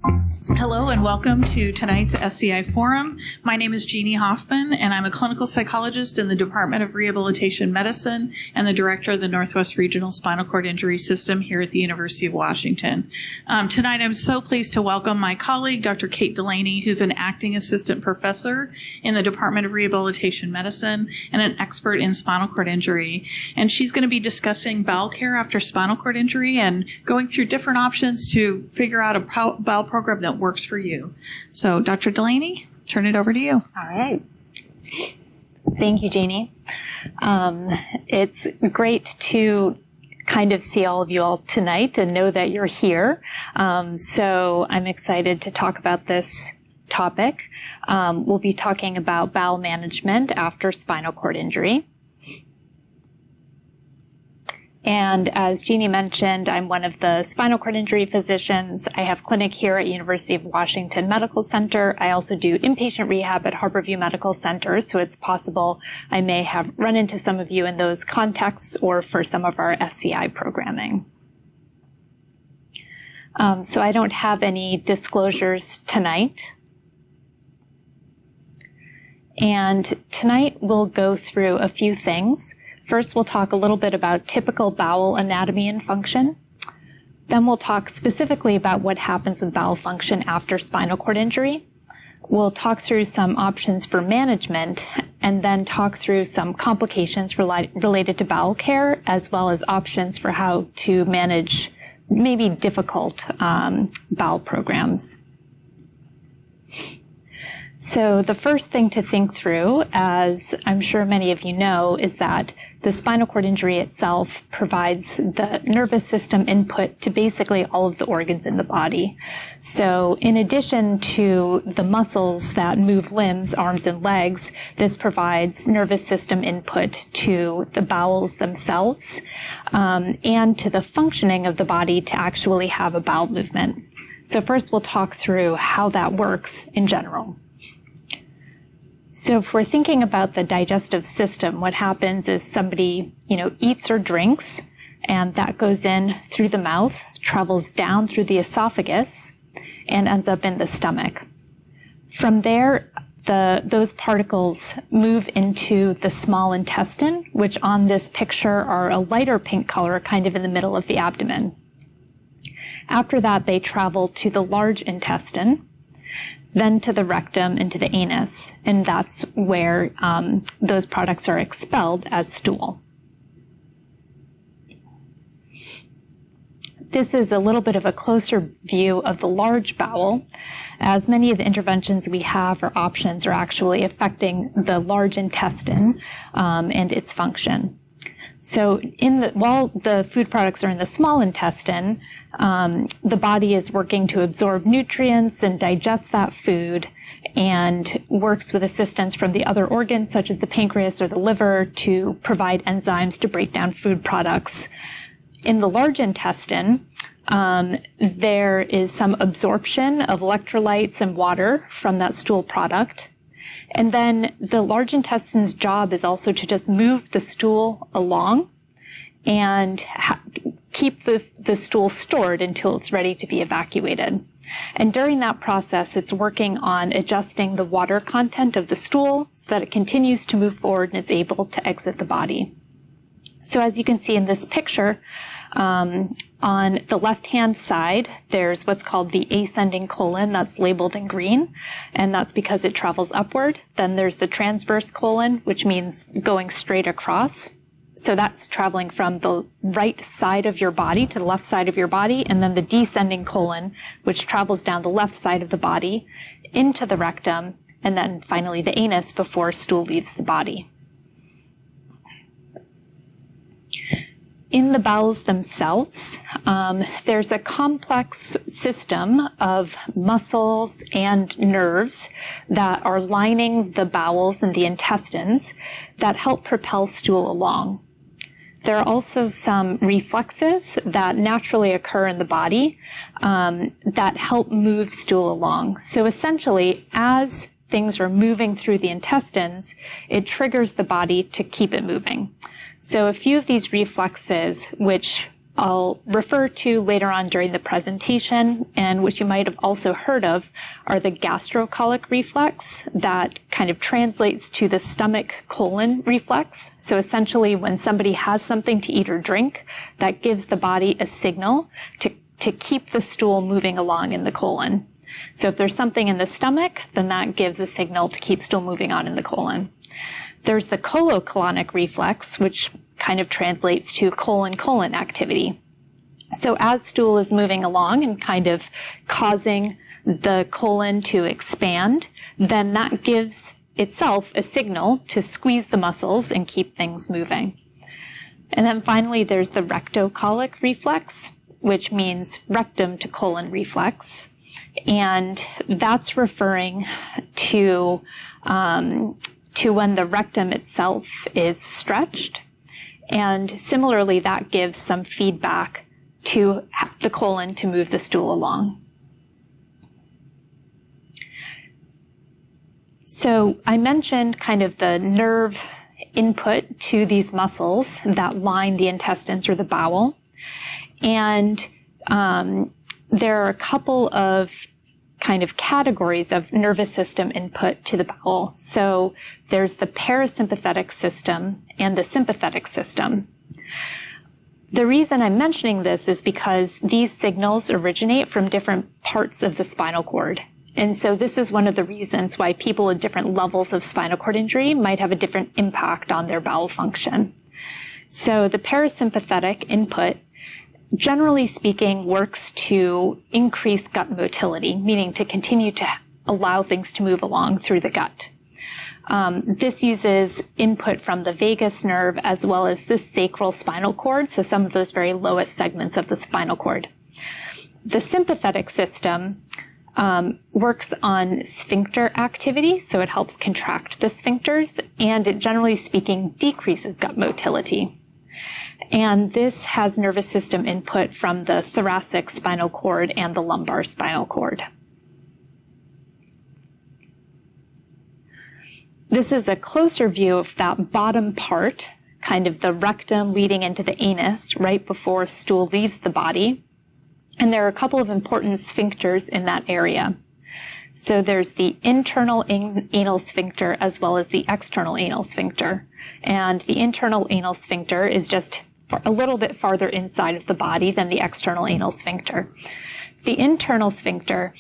Hello and welcome to tonight's SCI Forum. My name is Jeannie Hoffman and I'm a clinical psychologist in the Department of Rehabilitation Medicine and the director of the Northwest Regional Spinal Cord Injury System here at the University of Washington. Tonight I'm so pleased to welcome my colleague, Dr. Kate Dillany, who's an acting assistant professor in the Department of Rehabilitation Medicine and an expert in spinal cord injury. And she's going to be discussing bowel care after spinal cord injury and going through different options to figure out a bowel program that works for you. So, Dr. Dillany, turn it over to you. All right. Thank you, Jeannie. It's great to kind of see all of you all tonight and know that you're here. So I'm excited to talk about this topic. We'll be talking about bowel management after spinal cord injury. And as Jeannie mentioned, I'm one of the spinal cord injury physicians. I have clinic here at University of Washington Medical Center. I also do inpatient rehab at Harborview Medical Center, so it's possible I may have run into some of you in those contexts or for some of our SCI programming. So I don't have any disclosures tonight. And tonight we'll go through a few things. First, we'll talk a little bit about typical bowel anatomy and function. Then we'll talk specifically about what happens with bowel function after spinal cord injury. We'll talk through some options for management and then talk through some complications related to bowel care, as well as options for how to manage maybe difficult bowel programs. So the first thing to think through, as I'm sure many of you know, is that the spinal cord injury itself provides the nervous system input to basically all of the organs in the body. So in addition to the muscles that move limbs, arms, and legs, this provides nervous system input to the bowels themselves and to the functioning of the body to actually have a bowel movement. So first we'll talk through how that works in general. So if we're thinking about the digestive system, what happens is somebody, eats or drinks, and that goes in through the mouth, travels down through the esophagus, and ends up in the stomach. From there, those particles move into the small intestine, which on this picture are a lighter pink color, kind of in the middle of the abdomen. After that, they travel to the large intestine, then to the rectum and to the anus, and that's where those products are expelled as stool. This is a little bit of a closer view of the large bowel, as many of the interventions we have or options are actually affecting the large intestine and its function. So while the food products are in the small intestine, the body is working to absorb nutrients and digest that food and works with assistance from the other organs, such as the pancreas or the liver, to provide enzymes to break down food products. In the large intestine, there is some absorption of electrolytes and water from that stool product. And then the large intestine's job is also to just move the stool along and keep the stool stored until it's ready to be evacuated. And during that process, it's working on adjusting the water content of the stool so that it continues to move forward and is able to exit the body. So as you can see in this picture, on the left-hand side, there's what's called the ascending colon that's labeled in green, and that's because it travels upward. Then there's the transverse colon, which means going straight across. So that's traveling from the right side of your body to the left side of your body, and then the descending colon, which travels down the left side of the body into the rectum, and then finally the anus before stool leaves the body. In the bowels themselves, there's a complex system of muscles and nerves that are lining the bowels and the intestines that help propel stool along. There are also some reflexes that naturally occur in the body that help move stool along. So essentially, as things are moving through the intestines, it triggers the body to keep it moving. So a few of these reflexes, which I'll refer to later on during the presentation, and which you might have also heard of, are the gastrocolic reflex that kind of translates to the stomach-colon reflex. So essentially, when somebody has something to eat or drink, that gives the body a signal to keep the stool moving along in the colon. So if there's something in the stomach, then that gives a signal to keep stool moving on in the colon. There's the colocolonic reflex, which kind of translates to colon-colon activity. So as stool is moving along and kind of causing the colon to expand, then that gives itself a signal to squeeze the muscles and keep things moving. And then finally, there's the rectocolic reflex, which means rectum to colon reflex. And that's referring to when the rectum itself is stretched. And similarly, that gives some feedback to the colon to move the stool along. So I mentioned kind of the nerve input to these muscles that line the intestines or the bowel. And there are a couple of kind of categories of nervous system input to the bowel. So there's the parasympathetic system and the sympathetic system. The reason I'm mentioning this is because these signals originate from different parts of the spinal cord. And so this is one of the reasons why people with different levels of spinal cord injury might have a different impact on their bowel function. So the parasympathetic input, generally speaking, works to increase gut motility, meaning to continue to allow things to move along through the gut. This uses input from the vagus nerve as well as the sacral spinal cord, so some of those very lowest segments of the spinal cord. The sympathetic system works on sphincter activity, so it helps contract the sphincters, and it, generally speaking, decreases gut motility. And this has nervous system input from the thoracic spinal cord and the lumbar spinal cord. This is a closer view of that bottom part, kind of the rectum leading into the anus right before stool leaves the body. And there are a couple of important sphincters in that area. So there's the internal anal sphincter as well as the external anal sphincter. And the internal anal sphincter is just a little bit farther inside of the body than the external anal sphincter. The internal sphincter,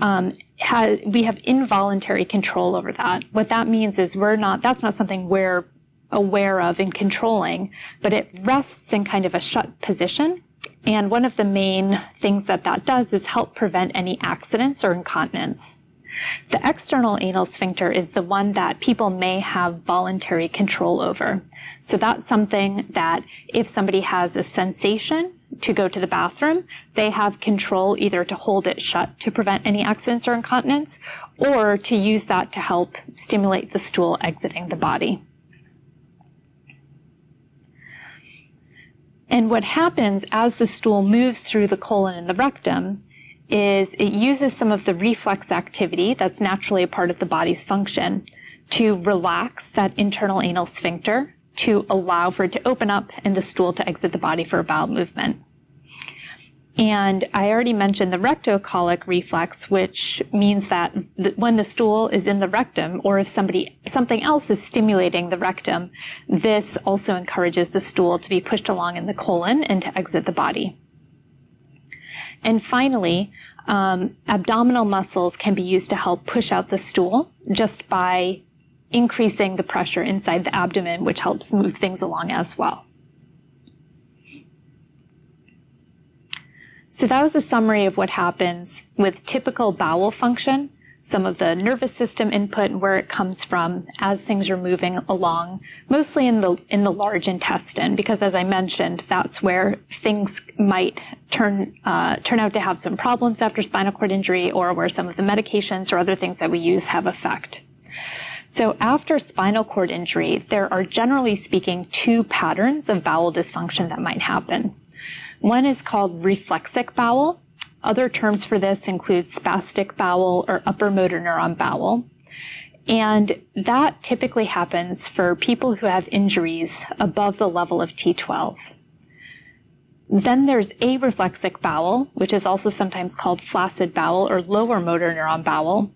we have involuntary control over that. What that means is that's not something we're aware of and controlling, but it rests in kind of a shut position. And one of the main things that does is help prevent any accidents or incontinence. The external anal sphincter is the one that people may have voluntary control over. So that's something that if somebody has a sensation to go to the bathroom, they have control either to hold it shut to prevent any accidents or incontinence, or to use that to help stimulate the stool exiting the body. And what happens as the stool moves through the colon and the rectum is it uses some of the reflex activity that's naturally a part of the body's function to relax that internal anal sphincter to allow for it to open up and the stool to exit the body for a bowel movement. And I already mentioned the rectocolic reflex, which means that when the stool is in the rectum, or if something else is stimulating the rectum, this also encourages the stool to be pushed along in the colon and to exit the body. And finally, abdominal muscles can be used to help push out the stool just by increasing the pressure inside the abdomen, which helps move things along as well. So that was a summary of what happens with typical bowel function, some of the nervous system input and where it comes from as things are moving along, mostly in the large intestine, because as I mentioned, that's where things might turn out to have some problems after spinal cord injury, or where some of the medications or other things that we use have effect. So after spinal cord injury, there are generally speaking two patterns of bowel dysfunction that might happen. One is called reflexic bowel. Other terms for this include spastic bowel or upper motor neuron bowel. And that typically happens for people who have injuries above the level of T12. Then there's areflexic bowel, which is also sometimes called flaccid bowel or lower motor neuron bowel.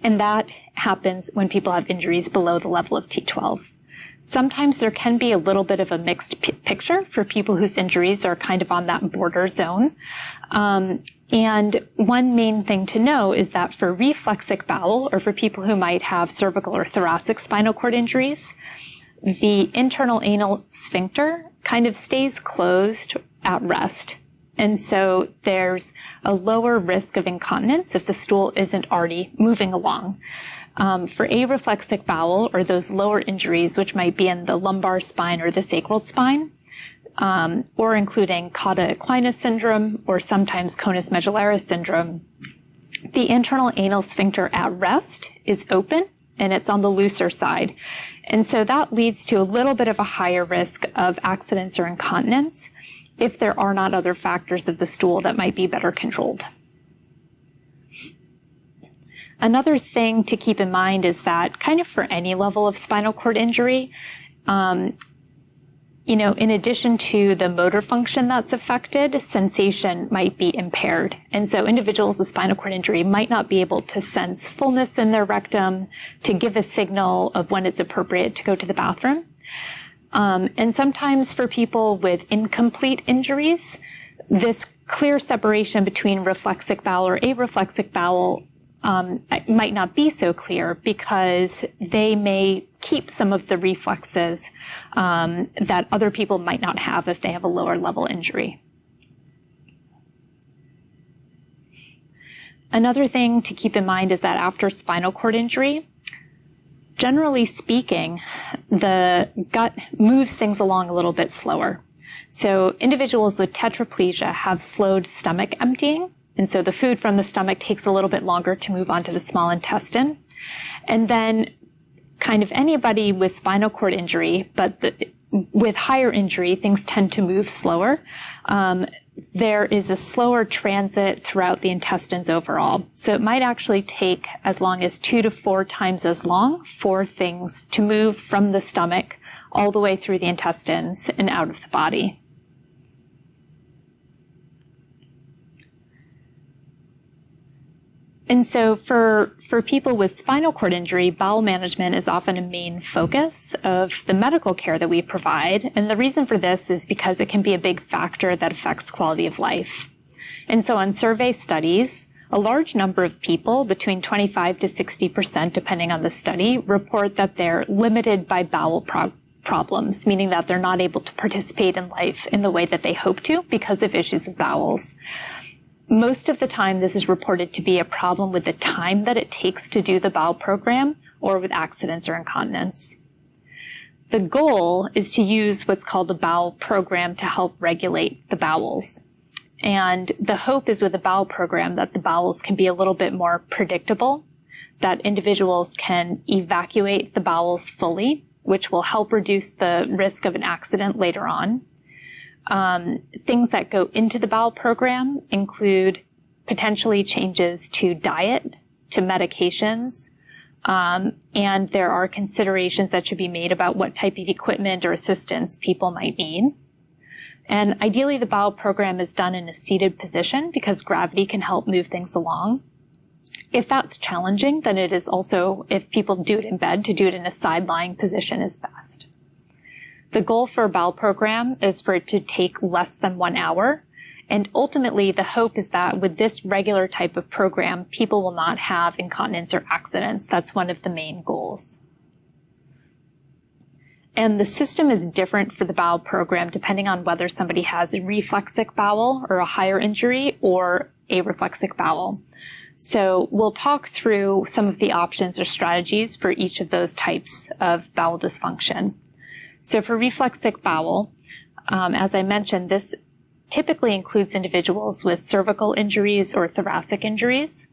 And that happens when people have injuries below the level of T12. Sometimes there can be a little bit of a mixed picture for people whose injuries are kind of on that border zone. And one main thing to know is that for reflexic bowel, or for people who might have cervical or thoracic spinal cord injuries, the internal anal sphincter kind of stays closed at rest. And so there's a lower risk of incontinence if the stool isn't already moving along. For areflexic bowel, or those lower injuries, which might be in the lumbar spine or the sacral spine, or including cauda equina syndrome or sometimes conus medullaris syndrome, the internal anal sphincter at rest is open and it's on the looser side. And so that leads to a little bit of a higher risk of accidents or incontinence if there are not other factors of the stool that might be better controlled. Another thing to keep in mind is that kind of for any level of spinal cord injury, in addition to the motor function that's affected, sensation might be impaired. And so individuals with spinal cord injury might not be able to sense fullness in their rectum, to give a signal of when it's appropriate to go to the bathroom. And sometimes for people with incomplete injuries, this clear separation between reflexic bowel or areflexic bowel might not be so clear because they may keep some of the reflexes that other people might not have if they have a lower level injury. Another thing to keep in mind is that after spinal cord injury, generally speaking, the gut moves things along a little bit slower. So individuals with tetraplegia have slowed stomach emptying. And so the food from the stomach takes a little bit longer to move onto the small intestine. And then kind of anybody with spinal cord injury, but with higher injury, things tend to move slower. There is a slower transit throughout the intestines overall. So it might actually take as long as 2 to 4 times as long for things to move from the stomach all the way through the intestines and out of the body. And so for people with spinal cord injury, bowel management is often a main focus of the medical care that we provide. And the reason for this is because it can be a big factor that affects quality of life. And so on survey studies, a large number of people, between 25 to 60%, depending on the study, report that they're limited by bowel problems, meaning that they're not able to participate in life in the way that they hope to because of issues with bowels. Most of the time, this is reported to be a problem with the time that it takes to do the bowel program or with accidents or incontinence. The goal is to use what's called a bowel program to help regulate the bowels. And the hope is with a bowel program that the bowels can be a little bit more predictable, that individuals can evacuate the bowels fully, which will help reduce the risk of an accident later on. Things that go into the bowel program include potentially changes to diet, to medications, and there are considerations that should be made about what type of equipment or assistance people might need. And ideally, the bowel program is done in a seated position because gravity can help move things along. If that's challenging, then it is also, if people do it in bed, to do it in a side-lying position is best. The goal for a bowel program is for it to take less than 1 hour. And ultimately, the hope is that with this regular type of program, people will not have incontinence or accidents. That's one of the main goals. And the system is different for the bowel program depending on whether somebody has a reflexic bowel or a higher injury or a reflexic bowel. So we'll talk through some of the options or strategies for each of those types of bowel dysfunction. So for reflexic bowel, as I mentioned, this typically includes individuals with cervical injuries or thoracic injuries.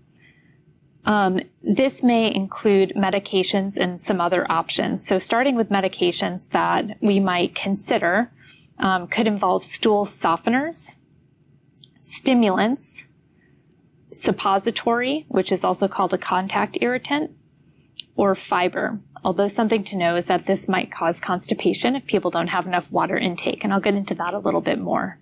This may include medications and some other options. So starting with medications that we might consider could involve stool softeners, stimulants, suppository, which is also called a contact irritant, or fiber. Although something to know is that this might cause constipation if people don't have enough water intake, and I'll get into that a little bit more.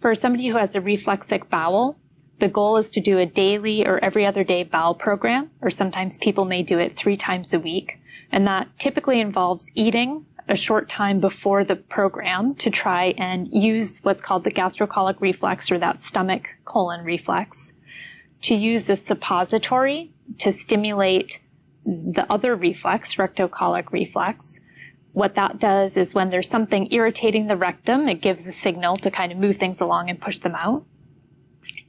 For somebody who has a reflexic bowel, the goal is to do a daily or every other day bowel program, or sometimes people may do it 3 times a week. And that typically involves eating a short time before the program to try and use what's called the gastrocolic reflex, or that stomach colon reflex, to use a suppository to stimulate the other reflex, rectocolic reflex. What that does is when there's something irritating the rectum, it gives a signal to kind of move things along and push them out.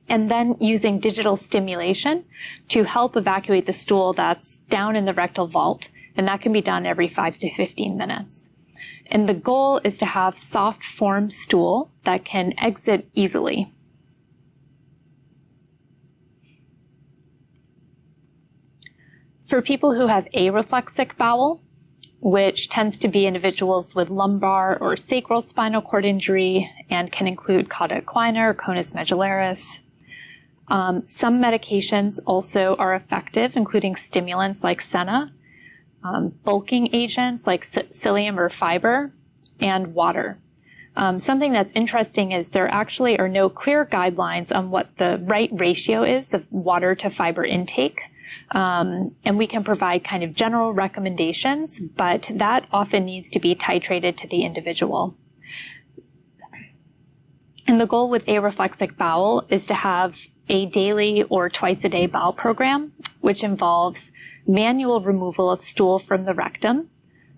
And then using digital stimulation to help evacuate the stool that's down in the rectal vault. And that can be done every 5 to 15 minutes. And the goal is to have soft form stool that can exit easily. For people who have areflexic bowel, which tends to be individuals with lumbar or sacral spinal cord injury and can include cauda equina or conus medullaris. Some medications also are effective, including stimulants like senna, bulking agents like psyllium or fiber, and water. Something that's interesting is there actually are no clear guidelines on what the right ratio is of water to fiber intake. And we can provide kind of general recommendations, but that often needs to be titrated to the individual. And the goal with areflexic bowel is to have a daily or twice a day bowel program, which involves manual removal of stool from the rectum.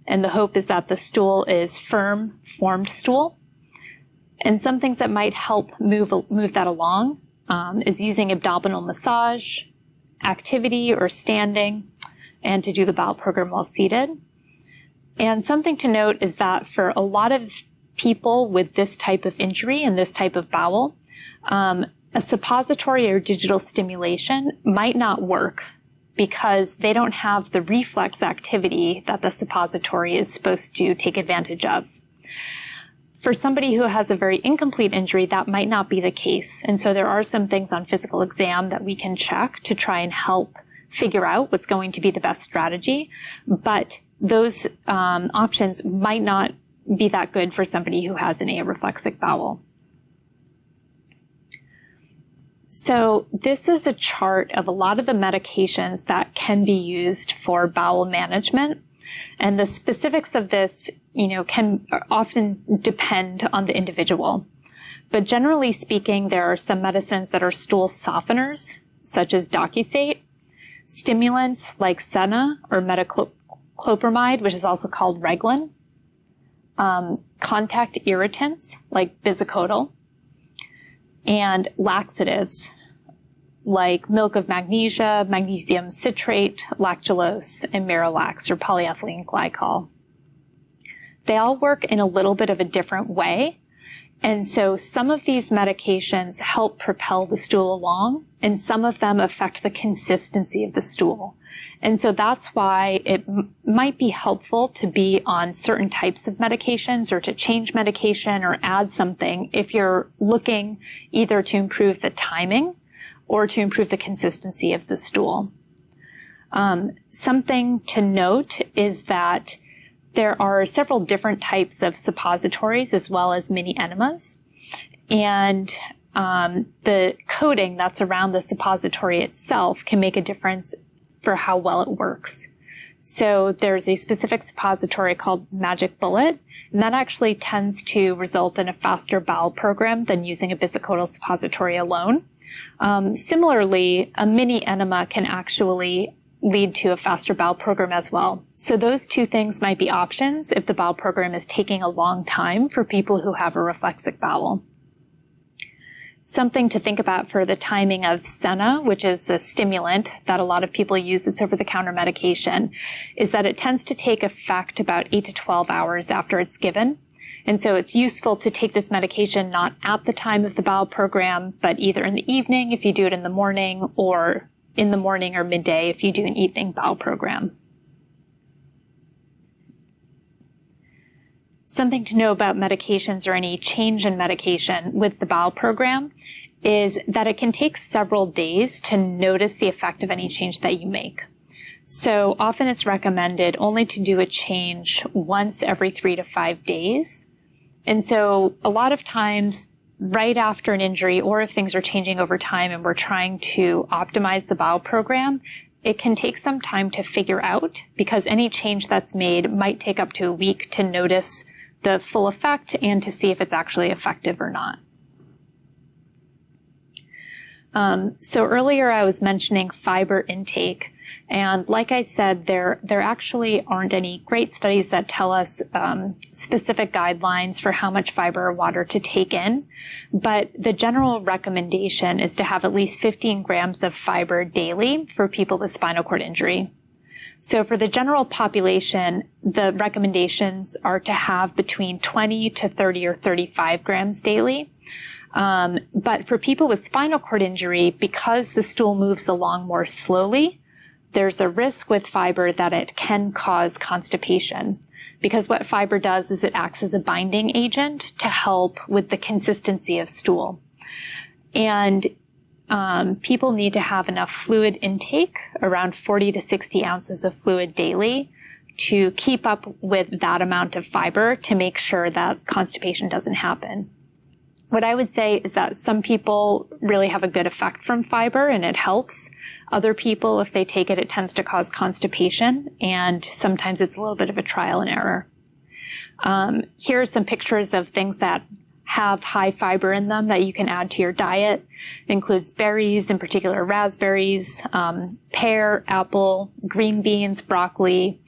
And the hope is that the stool is firm, formed stool. And some things that might help move that along is using abdominal massage, activity or standing, and to do the bowel program while seated. And something to note is that for a lot of people with this type of injury and this type of bowel, a suppository or digital stimulation might not work because they don't have the reflex activity that the suppository is supposed to take advantage of. For somebody who has a very incomplete injury, that might not be the case. And so there are some things on physical exam that we can check to try and help figure out what's going to be the best strategy. But those options might not be that good for somebody who has an areflexic bowel. So this is a chart of a lot of the medications that can be used for bowel management. And the specifics of this, can often depend on the individual. But generally speaking, there are some medicines that are stool softeners, such as docusate, stimulants like senna or metoclopramide, which is also called Reglan, contact irritants like bisacodyl, and laxatives like milk of magnesia, magnesium citrate, lactulose, and Miralax or polyethylene glycol. They all work in a little bit of a different way. And so some of these medications help propel the stool along, and some of them affect the consistency of the stool. And so that's why it might be helpful to be on certain types of medications or to change medication or add something if you're looking either to improve the timing or to improve the consistency of the stool. Something to note is that there are several different types of suppositories as well as mini enemas. And the coating that's around the suppository itself can make a difference for how well it works. So there's a specific suppository called Magic Bullet, and that actually tends to result in a faster bowel program than using a bisacodyl suppository alone. Similarly, a mini enema can actually lead to a faster bowel program as well. So those two things might be options if the bowel program is taking a long time for people who have a reflexic bowel. Something to think about for the timing of senna, which is a stimulant that a lot of people use, it's over-the-counter medication, is that it tends to take effect about 8 to 12 hours after it's given. And so it's useful to take this medication not at the time of the bowel program, but either in the evening if you do it in the morning, or in the morning or midday if you do an evening bowel program. Something to know about medications or any change in medication with the bowel program is that it can take several days to notice the effect of any change that you make. So often it's recommended only to do a change once every 3 to 5 days. And so a lot of times right after an injury, or if things are changing over time and we're trying to optimize the bowel program, it can take some time to figure out, because any change that's made might take up to a week to notice the full effect and to see if it's actually effective or not. So earlier I was mentioning fiber intake. And like I said, there actually aren't any great studies that tell us specific guidelines for how much fiber or water to take in. But the general recommendation is to have at least 15 grams of fiber daily for people with spinal cord injury. So for the general population, the recommendations are to have between 20 to 30 or 35 grams daily. But for people with spinal cord injury, because the stool moves along more slowly, there's a risk with fiber that it can cause constipation, because what fiber does is it acts as a binding agent to help with the consistency of stool. And people need to have enough fluid intake, around 40 to 60 ounces of fluid daily, to keep up with that amount of fiber to make sure that constipation doesn't happen. What I would say is that some people really have a good effect from fiber and it helps. Other people, if they take it, it tends to cause constipation, and sometimes it's a little bit of a trial and error. Here are some pictures of things that have high fiber in them that you can add to your diet. It includes berries, in particular raspberries, pear, apple, green beans, broccoli,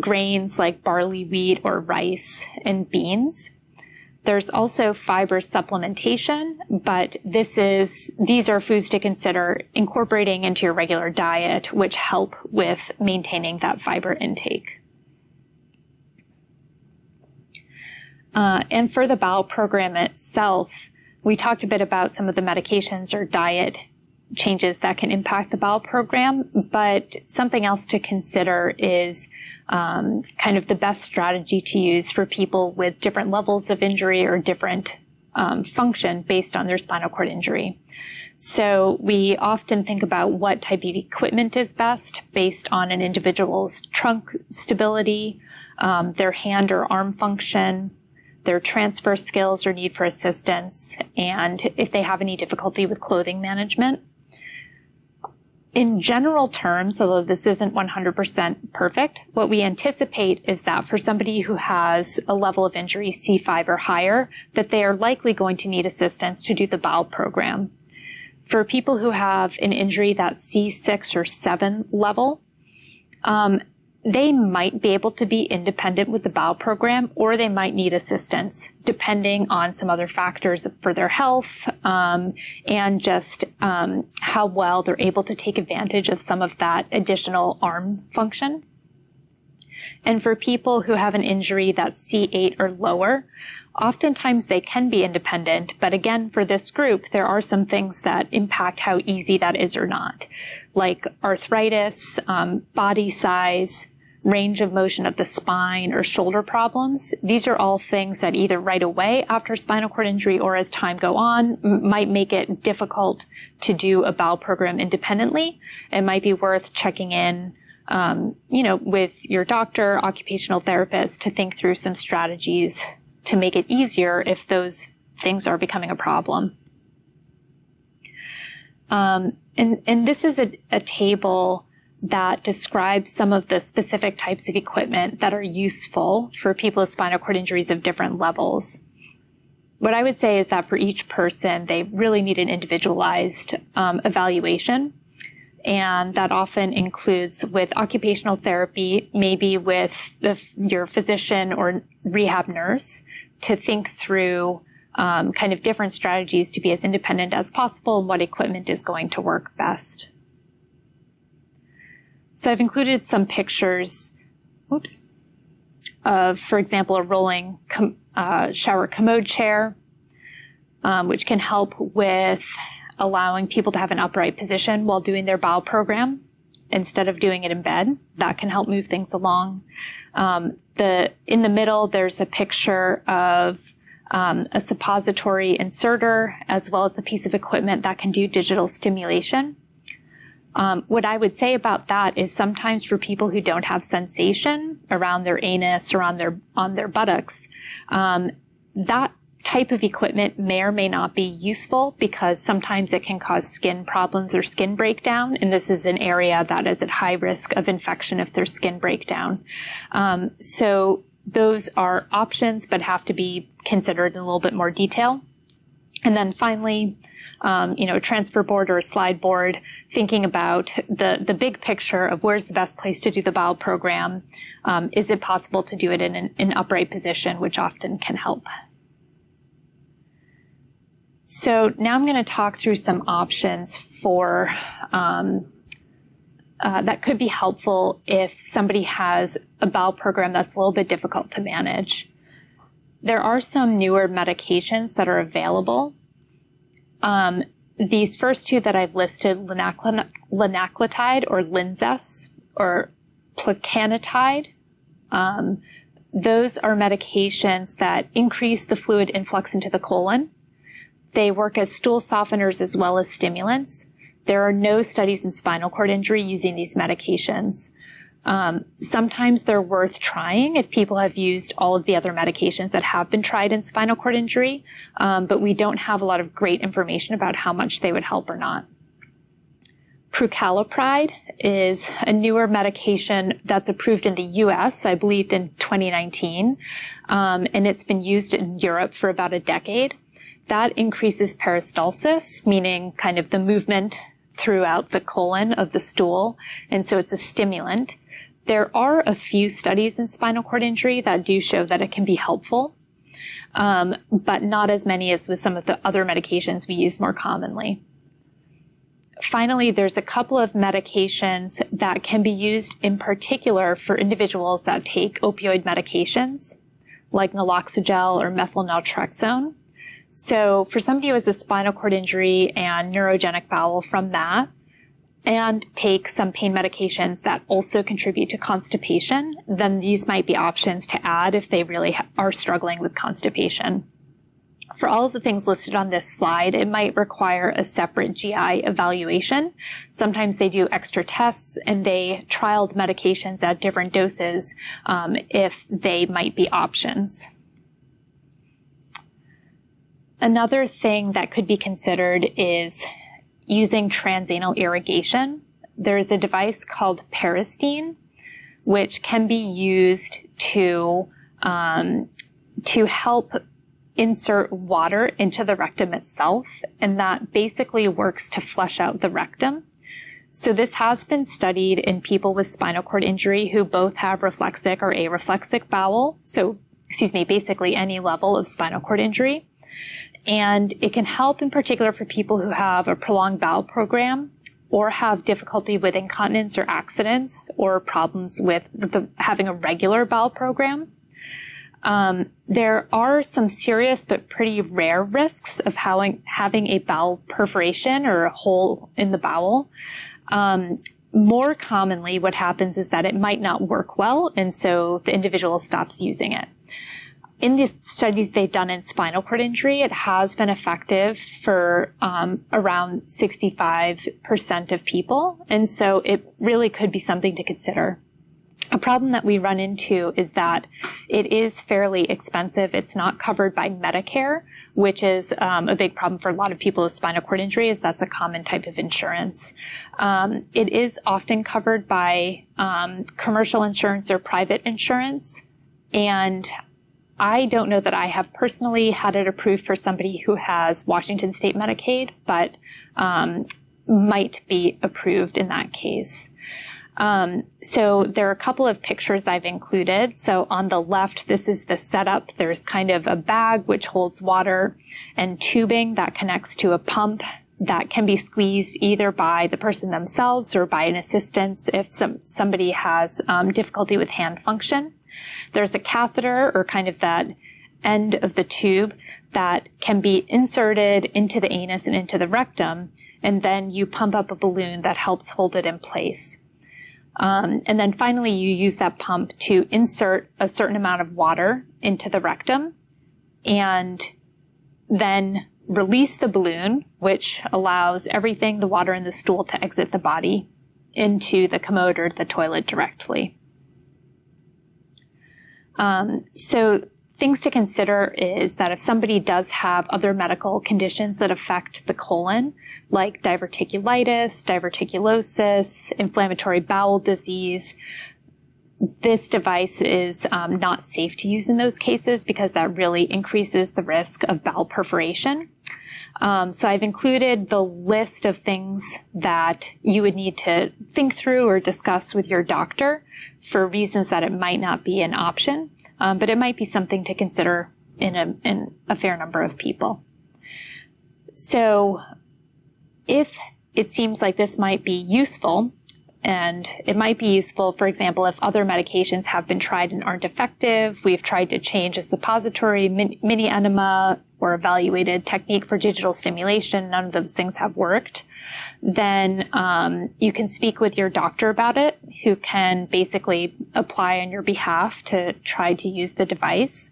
grains like barley, wheat, or rice, and beans. There's also fiber supplementation, but these are foods to consider incorporating into your regular diet, which help with maintaining that fiber intake. And for the bowel program itself, we talked a bit about some of the medications or diet changes that can impact the bowel program, but something else to consider is kind of the best strategy to use for people with different levels of injury or different function based on their spinal cord injury. So we often think about what type of equipment is best based on an individual's trunk stability, their hand or arm function, their transfer skills or need for assistance, and if they have any difficulty with clothing management. In general terms, although this isn't 100% perfect, what we anticipate is that for somebody who has a level of injury C5 or higher, that they are likely going to need assistance to do the bowel program. For people who have an injury that's C6 or 7 level, they might be able to be independent with the bowel program, or they might need assistance depending on some other factors for their health, and just how well they're able to take advantage of some of that additional arm function. And for people who have an injury that's C8 or lower, oftentimes they can be independent, but again, for this group, there are some things that impact how easy that is or not, like arthritis, body size, range of motion of the spine, or shoulder problems. These are all things that either right away after spinal cord injury or as time go on might make it difficult to do a bowel program independently. It might be worth checking in, with your doctor, occupational therapist, to think through some strategies to make it easier if those things are becoming a problem. And this is a table that describes some of the specific types of equipment that are useful for people with spinal cord injuries of different levels. What I would say is that for each person, they really need an individualized evaluation. And that often includes with occupational therapy, maybe with your physician or rehab nurse, to think through kind of different strategies to be as independent as possible and what equipment is going to work best. So I've included some pictures, of, for example, a rolling shower commode chair, which can help with allowing people to have an upright position while doing their bowel program instead of doing it in bed. That can help move things along. In the middle, there's a picture of a suppository inserter, as well as a piece of equipment that can do digital stimulation. What I would say about that is sometimes for people who don't have sensation around their anus or on their buttocks, that type of equipment may or may not be useful because sometimes it can cause skin problems or skin breakdown. And this is an area that is at high risk of infection if there's skin breakdown. So those are options, but have to be considered in a little bit more detail. And then finally, a transfer board or a slide board, thinking about the big picture of where's the best place to do the bowel program. Is it possible to do it in an upright position, which often can help. So now I'm going to talk through some options for that could be helpful if somebody has a bowel program that's a little bit difficult to manage. There are some newer medications that are available. These first two that I've listed, linaclotide or Linzess or plecanatide, those are medications that increase the fluid influx into the colon. They work as stool softeners as well as stimulants. There are no studies in spinal cord injury using these medications. Sometimes they're worth trying if people have used all of the other medications that have been tried in spinal cord injury, but we don't have a lot of great information about how much they would help or not. Prucalopride is a newer medication that's approved in the U.S., I believe in 2019, and it's been used in Europe for about a decade. That increases peristalsis, meaning kind of the movement throughout the colon of the stool, and so it's a stimulant. There are a few studies in spinal cord injury that do show that it can be helpful, but not as many as with some of the other medications we use more commonly. Finally, there's a couple of medications that can be used in particular for individuals that take opioid medications, like naloxone or methyl naltrexone. So for somebody who has a spinal cord injury and neurogenic bowel from that, and take some pain medications that also contribute to constipation, then these might be options to add if they really are struggling with constipation. For all of the things listed on this slide, it might require a separate GI evaluation. Sometimes they do extra tests and they trial the medications at different doses if they might be options. Another thing that could be considered is using transanal irrigation. There's a device called Peristeen, which can be used to help insert water into the rectum itself, and that basically works to flush out the rectum. So this has been studied in people with spinal cord injury who both have reflexic or areflexic bowel, basically any level of spinal cord injury. And it can help in particular for people who have a prolonged bowel program or have difficulty with incontinence or accidents or problems with having a regular bowel program. There are some serious but pretty rare risks of having a bowel perforation or a hole in the bowel. More commonly, what happens is that it might not work well, and so the individual stops using it. In these studies they've done in spinal cord injury, it has been effective for around 65% of people, and so it really could be something to consider. A problem that we run into is that it is fairly expensive. It's not covered by Medicare, which is a big problem for a lot of people with spinal cord injury, as that's a common type of insurance. It is often covered by commercial insurance or private insurance, and I don't know that I have personally had it approved for somebody who has Washington State Medicaid, but might be approved in that case. So there are a couple of pictures I've included. So on the left, this is the setup. There's kind of a bag which holds water and tubing that connects to a pump that can be squeezed either by the person themselves or by an assistant if somebody has difficulty with hand function. There's a catheter, or kind of that end of the tube, that can be inserted into the anus and into the rectum, and then you pump up a balloon that helps hold it in place. And then finally, you use that pump to insert a certain amount of water into the rectum, and then release the balloon, which allows everything, the water in the stool, to exit the body into the commode or the toilet directly. So things to consider is that if somebody does have other medical conditions that affect the colon, like diverticulitis, diverticulosis, inflammatory bowel disease, this device is not safe to use in those cases because that really increases the risk of bowel perforation. So I've included the list of things that you would need to think through or discuss with your doctor for reasons that it might not be an option, but it might be something to consider in a fair number of people. So if it seems like this might be useful, and it might be useful, for example, if other medications have been tried and aren't effective, we've tried to change a suppository, mini enema, or evaluated technique for digital stimulation, none of those things have worked, then you can speak with your doctor about it, who can basically apply on your behalf to try to use the device.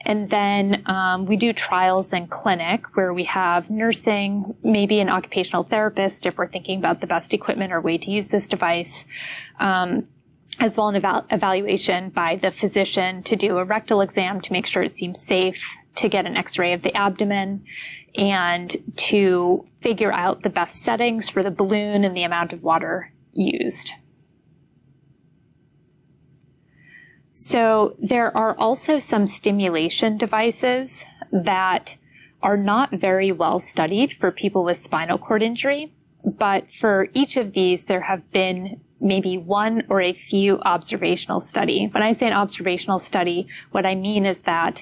And then we do trials in clinic where we have nursing, maybe an occupational therapist if we're thinking about the best equipment or way to use this device, as well as an evaluation by the physician to do a rectal exam to make sure it seems safe, to get an x-ray of the abdomen, and to figure out the best settings for the balloon and the amount of water used. So there are also some stimulation devices that are not very well studied for people with spinal cord injury, but for each of these there have been maybe one or a few observational study. When I say an observational study, what I mean is that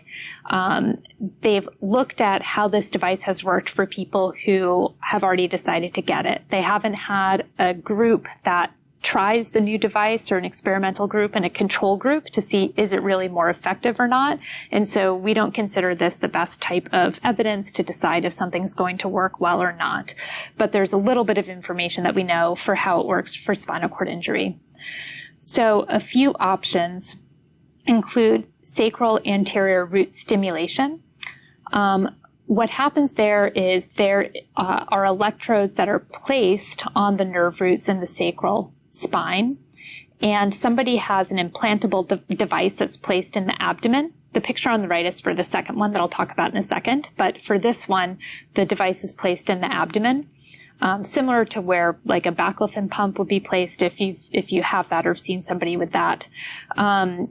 they've looked at how this device has worked for people who have already decided to get it. They haven't had a group that tries the new device or an experimental group and a control group to see is it really more effective or not. And so we don't consider this the best type of evidence to decide if something's going to work well or not. But there's a little bit of information that we know for how it works for spinal cord injury. So a few options include sacral anterior root stimulation. What happens there is there are electrodes that are placed on the nerve roots in the sacral spine, and somebody has an implantable device that's placed in the abdomen. The picture on the right is for the second one that I'll talk about in a second, but for this one, the device is placed in the abdomen, similar to where like a baclofen pump would be placed if you have that or have seen somebody with that. That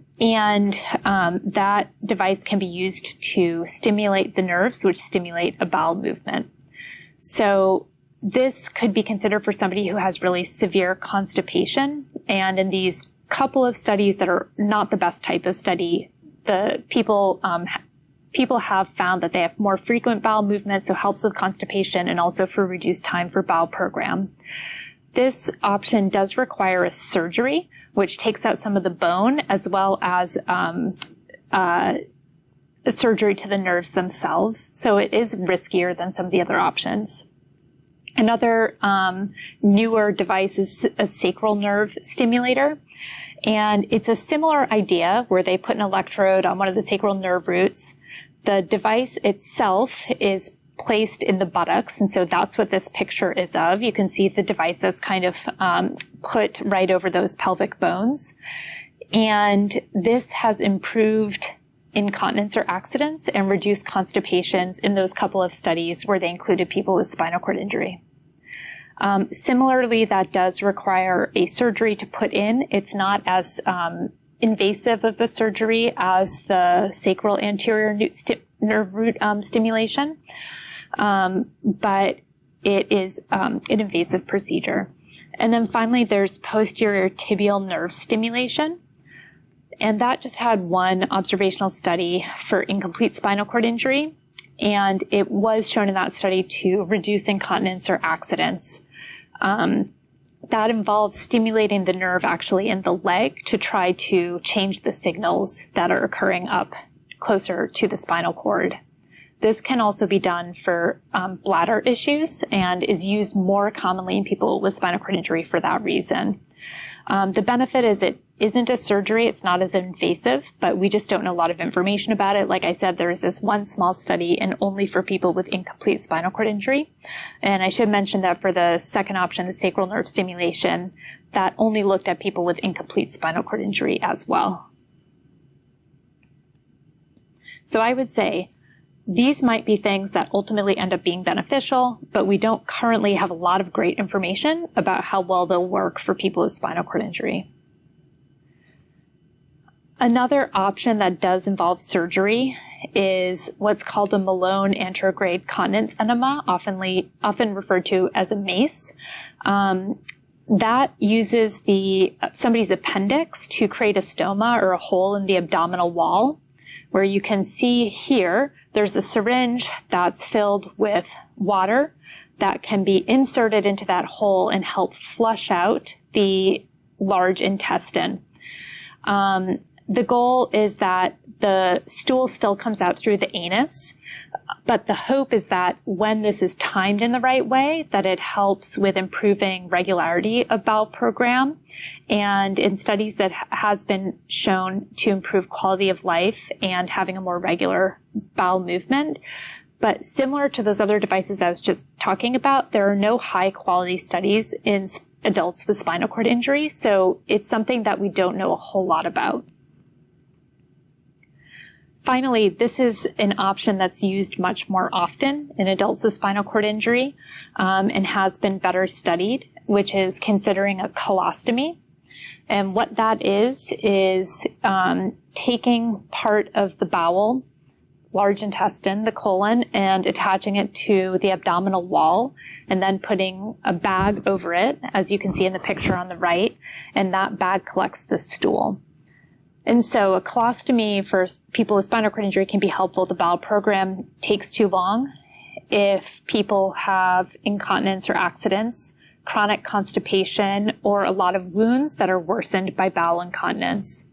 device can be used to stimulate the nerves, which stimulate a bowel movement. So this could be considered for somebody who has really severe constipation. And in these couple of studies that are not the best type of study, the people have found that they have more frequent bowel movements, so helps with constipation and also for reduced time for bowel program. This option does require a surgery, which takes out some of the bone, as well as a surgery to the nerves themselves. So it is riskier than some of the other options. Another newer device is a sacral nerve stimulator. And it's a similar idea where they put an electrode on one of the sacral nerve roots. The device itself is placed in the buttocks, and so that's what this picture is of. You can see the device that's kind of put right over those pelvic bones. And this has improved incontinence or accidents and reduced constipations in those couple of studies where they included people with spinal cord injury. Similarly, that does require a surgery to put in. It's not as invasive of a surgery as the sacral anterior nerve root stimulation, but it is an invasive procedure. And then finally, there's posterior tibial nerve stimulation. And that just had one observational study for incomplete spinal cord injury. And it was shown in that study to reduce incontinence or accidents. That involves stimulating the nerve actually in the leg to try to change the signals that are occurring up closer to the spinal cord. This can also be done for bladder issues and is used more commonly in people with spinal cord injury for that reason. The benefit is it isn't a surgery. It's not as invasive, but we just don't know a lot of information about it. Like I said, there is this one small study and only for people with incomplete spinal cord injury. And I should mention that for the second option, the sacral nerve stimulation, that only looked at people with incomplete spinal cord injury as well. So I would say these might be things that ultimately end up being beneficial, but we don't currently have a lot of great information about how well they'll work for people with spinal cord injury. Another option that does involve surgery is what's called a Malone anterograde continence enema, often referred to as a MACE. That uses somebody's appendix to create a stoma or a hole in the abdominal wall, where you can see here there's a syringe that's filled with water that can be inserted into that hole and help flush out the large intestine. The goal is that the stool still comes out through the anus, but the hope is that when this is timed in the right way, that it helps with improving regularity of bowel program. And in studies that has been shown to improve quality of life and having a more regular bowel movement. But similar to those other devices I was just talking about, there are no high quality studies in adults with spinal cord injury. So it's something that we don't know a whole lot about. Finally, this is an option that's used much more often in adults with spinal cord injury and has been better studied, which is considering a colostomy. And what that is taking part of the bowel, large intestine, the colon, and attaching it to the abdominal wall, and then putting a bag over it, as you can see in the picture on the right, and that bag collects the stool. And so a colostomy for people with spinal cord injury can be helpful. The bowel program takes too long. If people have incontinence or accidents, chronic constipation, or a lot of wounds that are worsened by bowel incontinence.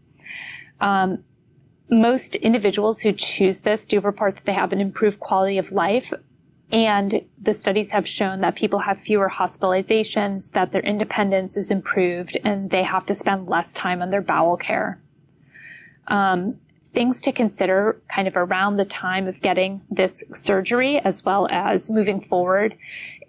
Most individuals who choose this do report that they have an improved quality of life. And the studies have shown that people have fewer hospitalizations, that their independence is improved, and they have to spend less time on their bowel care. Things to consider kind of around the time of getting this surgery, as well as moving forward,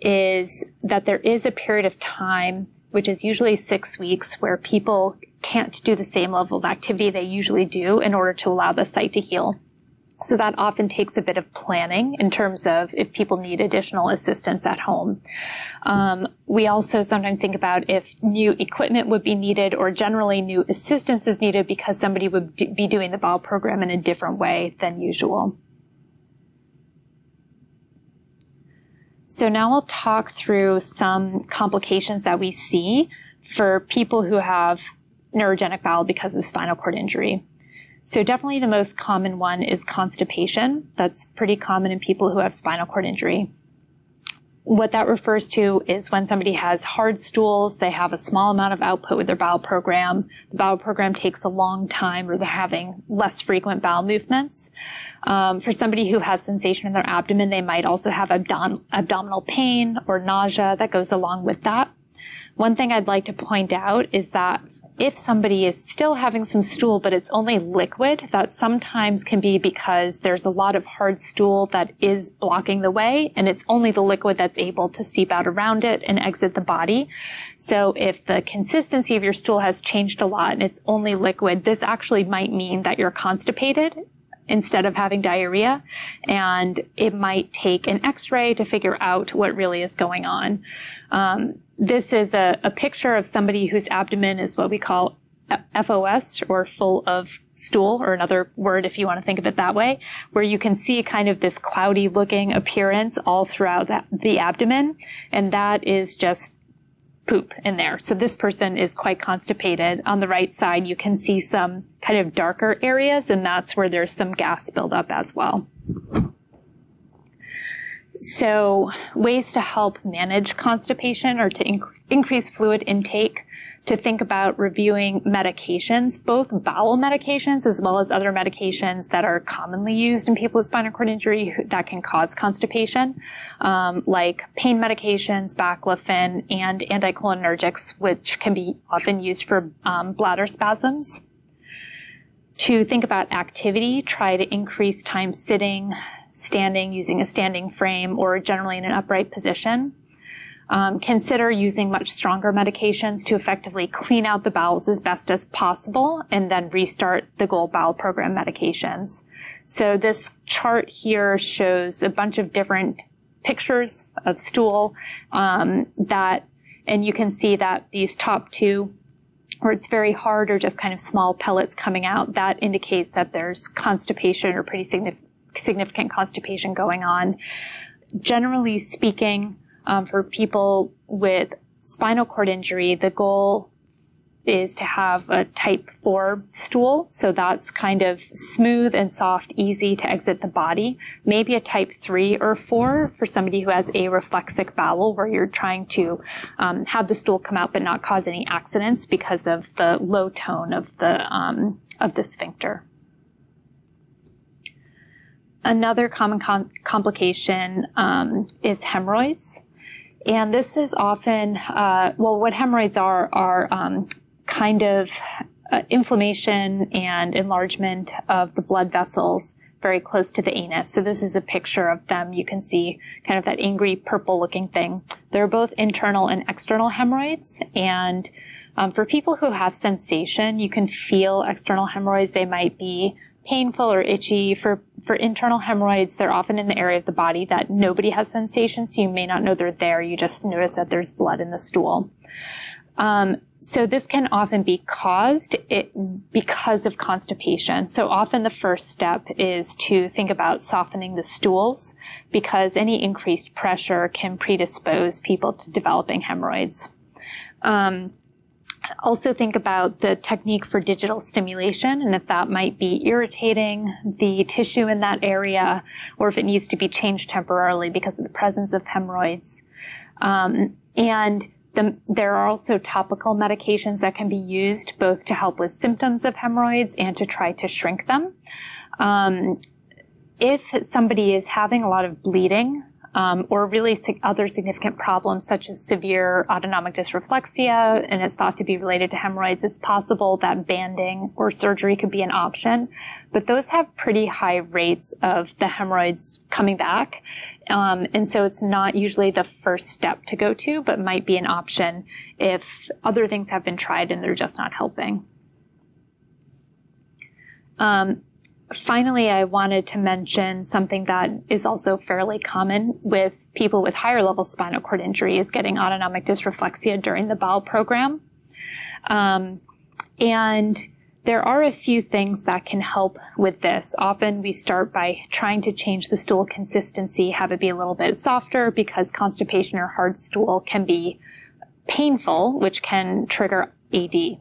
is that there is a period of time, which is usually 6 weeks, where people can't do the same level of activity they usually do in order to allow the site to heal. So that often takes a bit of planning in terms of if people need additional assistance at home. We also sometimes think about if new equipment would be needed, or generally new assistance is needed because somebody would be doing the bowel program in a different way than usual. So now I'll talk through some complications that we see for people who have neurogenic bowel because of spinal cord injury. So definitely the most common one is constipation. That's pretty common in people who have spinal cord injury. What that refers to is when somebody has hard stools, they have a small amount of output with their bowel program. The bowel program takes a long time, or they're having less frequent bowel movements. For somebody who has sensation in their abdomen, they might also have abdominal pain or nausea that goes along with that. One thing I'd like to point out is that if somebody is still having some stool, but it's only liquid, that sometimes can be because there's a lot of hard stool that is blocking the way, and it's only the liquid that's able to seep out around it and exit the body. So if the consistency of your stool has changed a lot and it's only liquid, this actually might mean that you're constipated instead of having diarrhea, and it might take an x-ray to figure out what really is going on. This is a picture of somebody whose abdomen is what we call FOS, or full of stool, or another word if you want to think of it that way, where you can see kind of this cloudy looking appearance all throughout the abdomen, and that is just poop in there. So this person is quite constipated. On the right side, you can see some kind of darker areas, and that's where there's some gas buildup as well. So ways to help manage constipation, or to increase fluid intake, to think about reviewing medications, both bowel medications as well as other medications that are commonly used in people with spinal cord injury that can cause constipation, like pain medications, baclofen, and anticholinergics, which can be often used for bladder spasms. To think about activity, try to increase time sitting, standing, using a standing frame, or generally in an upright position. Consider using much stronger medications to effectively clean out the bowels as best as possible, and then restart the goal bowel program medications. So this chart here shows a bunch of different pictures of stool and you can see that these top two, where it's very hard or just kind of small pellets coming out, that indicates that there's constipation or pretty significant constipation going on. Generally speaking, for people with spinal cord injury, the goal is to have a type 4 stool. So that's kind of smooth and soft, easy to exit the body. Maybe a type 3 or 4 for somebody who has a reflexic bowel, where you're trying to have the stool come out but not cause any accidents because of the low tone of the sphincter. Another common complication is hemorrhoids. And this is often, what hemorrhoids are kind of inflammation and enlargement of the blood vessels very close to the anus. So this is a picture of them. You can see kind of that angry purple looking thing. They're both internal and external hemorrhoids. And for people who have sensation, you can feel external hemorrhoids. They might be painful or itchy. For internal hemorrhoids, they're often in the area of the body that nobody has sensation, so you may not know they're there. You just notice that there's blood in the stool. So this can often be caused because of constipation. So often the first step is to think about softening the stools, because any increased pressure can predispose people to developing hemorrhoids. Also think about the technique for digital stimulation, and if that might be irritating the tissue in that area, or if it needs to be changed temporarily because of the presence of hemorrhoids. There are also topical medications that can be used both to help with symptoms of hemorrhoids and to try to shrink them. If somebody is having a lot of bleeding, or really other significant problems such as severe autonomic dysreflexia, and it's thought to be related to hemorrhoids, it's possible that banding or surgery could be an option. But those have pretty high rates of the hemorrhoids coming back. And so it's not usually the first step to go to, but might be an option if other things have been tried and they're just not helping. Finally, I wanted to mention something that is also fairly common with people with higher level spinal cord injury, is getting autonomic dysreflexia during the bowel program. And there are a few things that can help with this. Often we start by trying to change the stool consistency, have it be a little bit softer, because constipation or hard stool can be painful, which can trigger AD.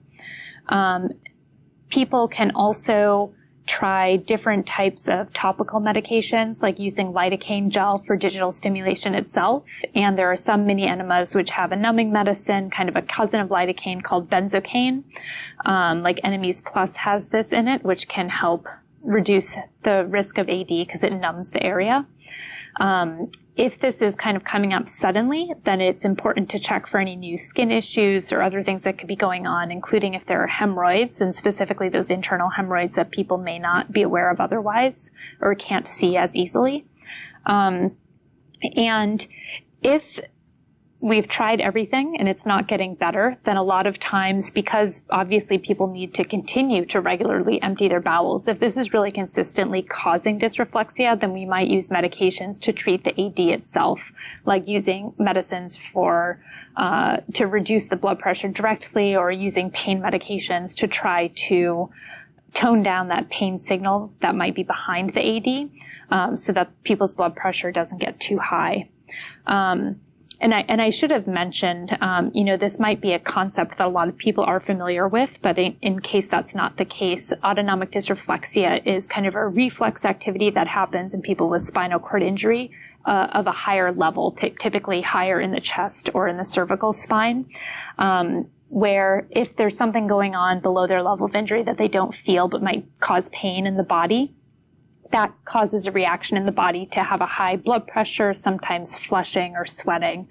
People can also try different types of topical medications, like using lidocaine gel for digital stimulation itself. And there are some mini enemas which have a numbing medicine, kind of a cousin of lidocaine, called benzocaine. Like Enemies Plus has this in it, which can help reduce the risk of AD because it numbs the area. If this is kind of coming up suddenly, then it's important to check for any new skin issues or other things that could be going on, including if there are hemorrhoids, and specifically those internal hemorrhoids that people may not be aware of otherwise or can't see as easily. And if we've tried everything and it's not getting better, then a lot of times, because obviously people need to continue to regularly empty their bowels, if this is really consistently causing dysreflexia, then we might use medications to treat the AD itself, like using medicines for to reduce the blood pressure directly, or using pain medications to try to tone down that pain signal that might be behind the AD, so that people's blood pressure doesn't get too high. And I should have mentioned, this might be a concept that a lot of people are familiar with, but in case that's not the case, autonomic dysreflexia is kind of a reflex activity that happens in people with spinal cord injury of a higher level, typically higher in the chest or in the cervical spine, where if there's something going on below their level of injury that they don't feel but might cause pain in the body, that causes a reaction in the body to have a high blood pressure, sometimes flushing or sweating.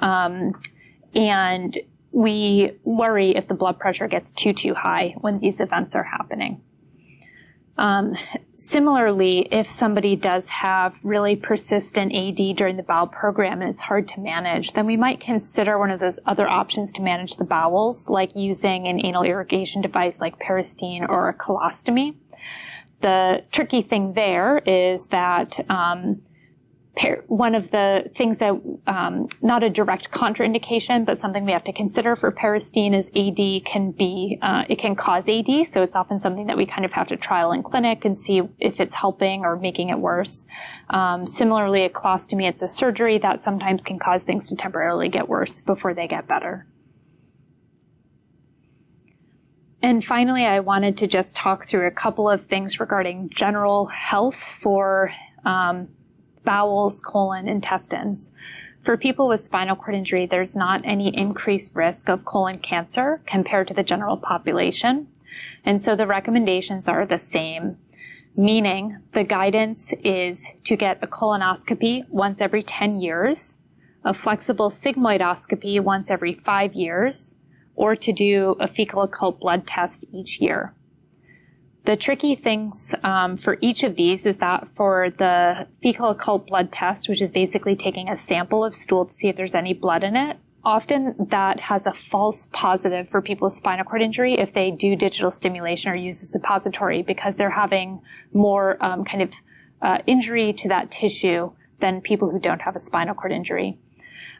And we worry if the blood pressure gets too high when these events are happening. Similarly, if somebody does have really persistent AD during the bowel program and it's hard to manage, then we might consider one of those other options to manage the bowels, like using an anal irrigation device like Peristeen or a colostomy. The tricky thing there is that one of the things that, not a direct contraindication, but something we have to consider for Parastine is AD can be, it can cause AD. So it's often something that we kind of have to trial in clinic and see if it's helping or making it worse. Similarly, a colostomy, it's a surgery that sometimes can cause things to temporarily get worse before they get better. And finally, I wanted to just talk through a couple of things regarding general health for bowels, colon, intestines. For people with spinal cord injury, there's not any increased risk of colon cancer compared to the general population. And so the recommendations are the same, meaning the guidance is to get a colonoscopy once every 10 years, a flexible sigmoidoscopy once every 5 years, or to do a fecal occult blood test each year. The tricky things for each of these is that for the fecal occult blood test, which is basically taking a sample of stool to see if there's any blood in it, often that has a false positive for people with spinal cord injury if they do digital stimulation or use a suppository, because they're having more injury to that tissue than people who don't have a spinal cord injury.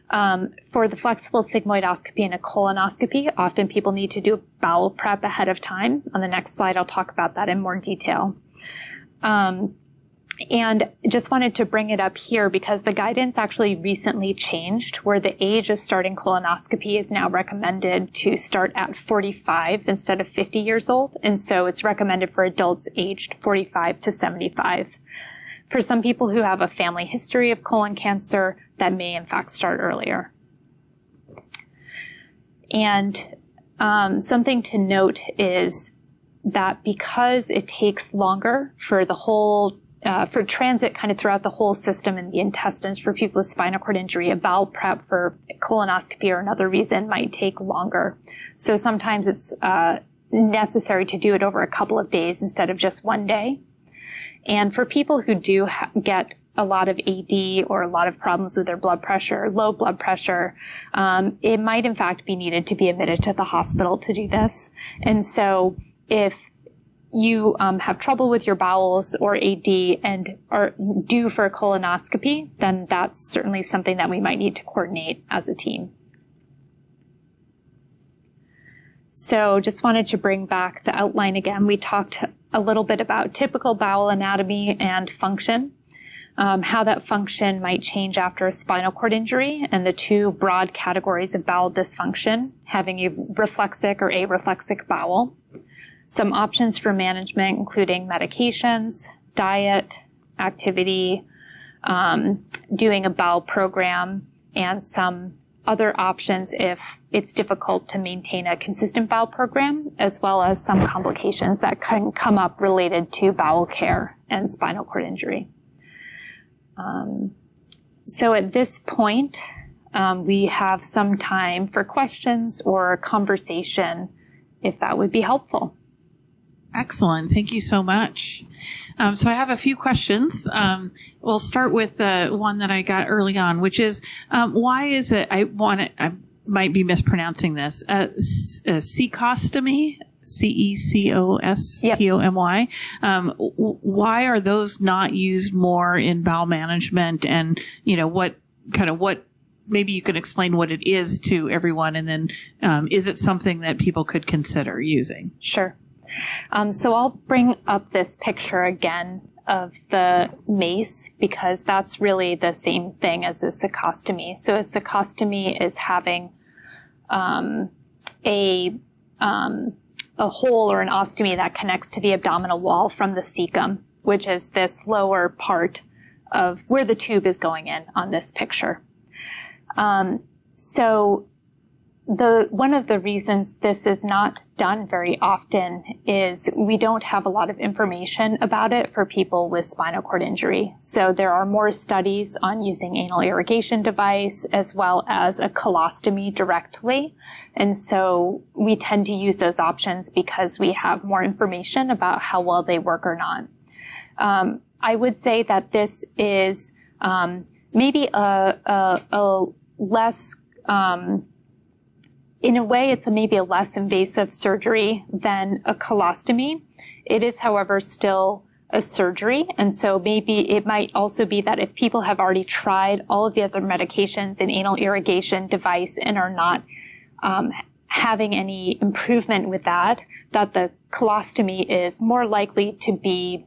For the flexible sigmoidoscopy and a colonoscopy, often people need to do a bowel prep ahead of time. On the next slide, I'll talk about that in more detail. And just wanted to bring it up here because the guidance actually recently changed, where the age of starting colonoscopy is now recommended to start at 45 instead of 50 years old. And so it's recommended for adults aged 45 to 75. For some people who have a family history of colon cancer, that may in fact start earlier. And something to note is that because it takes longer for the whole, for transit kind of throughout the whole system in the intestines for people with spinal cord injury, a bowel prep for colonoscopy or another reason might take longer. So sometimes it's necessary to do it over a couple of days instead of just one day. And for people who do get a lot of AD or a lot of problems with their blood pressure, low blood pressure, it might in fact be needed to be admitted to the hospital to do this. And so if you have trouble with your bowels or AD and are due for a colonoscopy, then that's certainly something that we might need to coordinate as a team. So just wanted to bring back the outline again. We talked a little bit about typical bowel anatomy and function, how that function might change after a spinal cord injury, and the two broad categories of bowel dysfunction, having a reflexic or areflexic bowel. Some options for management, including medications, diet, activity, doing a bowel program, and some other options if it's difficult to maintain a consistent bowel program, as well as some complications that can come up related to bowel care and spinal cord injury. So at this point, we have some time for questions or conversation, if that would be helpful. Excellent. Thank you so much. So I have a few questions. We'll start with one that I got early on, which is why is it, I might be mispronouncing this, cecostomy, CECOSTOMY. Why are those not used more in bowel management? And, maybe you can explain what it is to everyone, and then is it something that people could consider using? Sure. So I'll bring up this picture again of the mace because that's really the same thing as a cecostomy. So a cecostomy is having a hole or an ostomy that connects to the abdominal wall from the cecum, which is this lower part of where the tube is going in on this picture. One of the reasons this is not done very often is we don't have a lot of information about it for people with spinal cord injury. So there are more studies on using anal irrigation device as well as a colostomy directly. And so we tend to use those options because we have more information about how well they work or not. I would say that this is maybe a less in a way, it's maybe a less invasive surgery than a colostomy. It is, however, still a surgery. And so maybe it might also be that if people have already tried all of the other medications and anal irrigation device and are not having any improvement with that the colostomy is more likely to be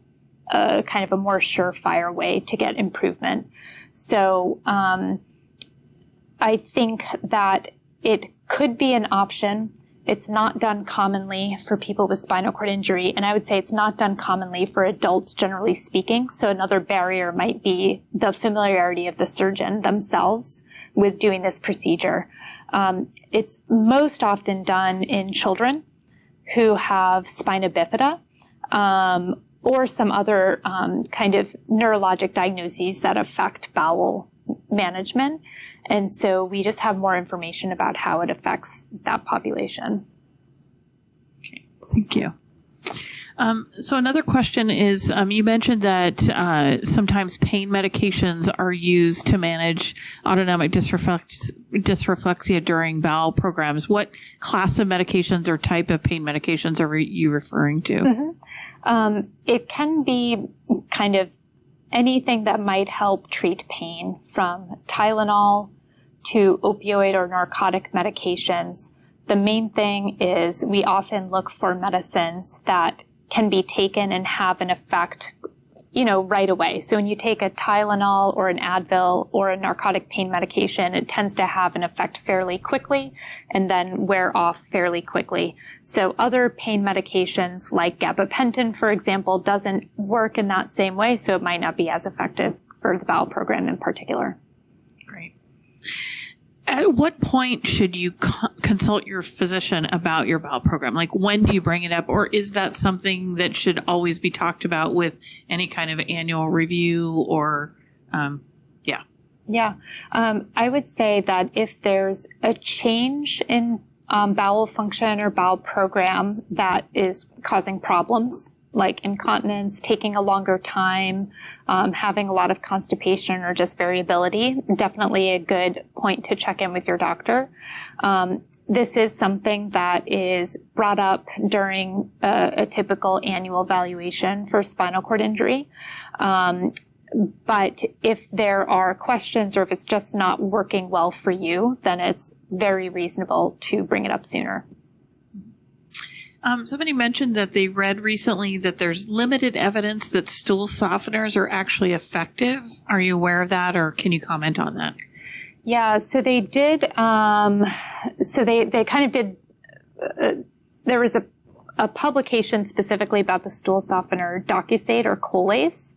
kind of a more surefire way to get improvement. So I think that it could be an option. It's not done commonly for people with spinal cord injury, and I would say it's not done commonly for adults, generally speaking. So another barrier might be the familiarity of the surgeon themselves with doing this procedure. It's most often done in children who have spina bifida, or some other kind of neurologic diagnoses that affect bowel management. And so we just have more information about how it affects that population. Okay, thank you. So another question is, you mentioned that sometimes pain medications are used to manage autonomic dysreflexia during bowel programs. What class of medications or type of pain medications are you referring to? Mm-hmm. It can be kind of anything that might help treat pain, from Tylenol to opioid or narcotic medications. The main thing is we often look for medicines that can be taken and have an effect, right away. So when you take a Tylenol or an Advil or a narcotic pain medication, it tends to have an effect fairly quickly and then wear off fairly quickly. So other pain medications like gabapentin, for example, doesn't work in that same way, so it might not be as effective for the bowel program in particular. Great. At what point should you consult your physician about your bowel program? Like, when do you bring it up? Or is that something that should always be talked about with any kind of annual review or, yeah? Yeah. I would say that if there's a change in bowel function or bowel program that is causing problems, like incontinence, taking a longer time, having a lot of constipation or just variability, definitely a good point to check in with your doctor. This is something that is brought up during a typical annual evaluation for spinal cord injury. But if there are questions or if it's just not working well for you, then it's very reasonable to bring it up sooner. Somebody mentioned that they read recently that there's limited evidence that stool softeners are actually effective. Are you aware of that, or can you comment on that? Yeah, so they did, they kind of did, there was a publication specifically about the stool softener Docusate or Colace,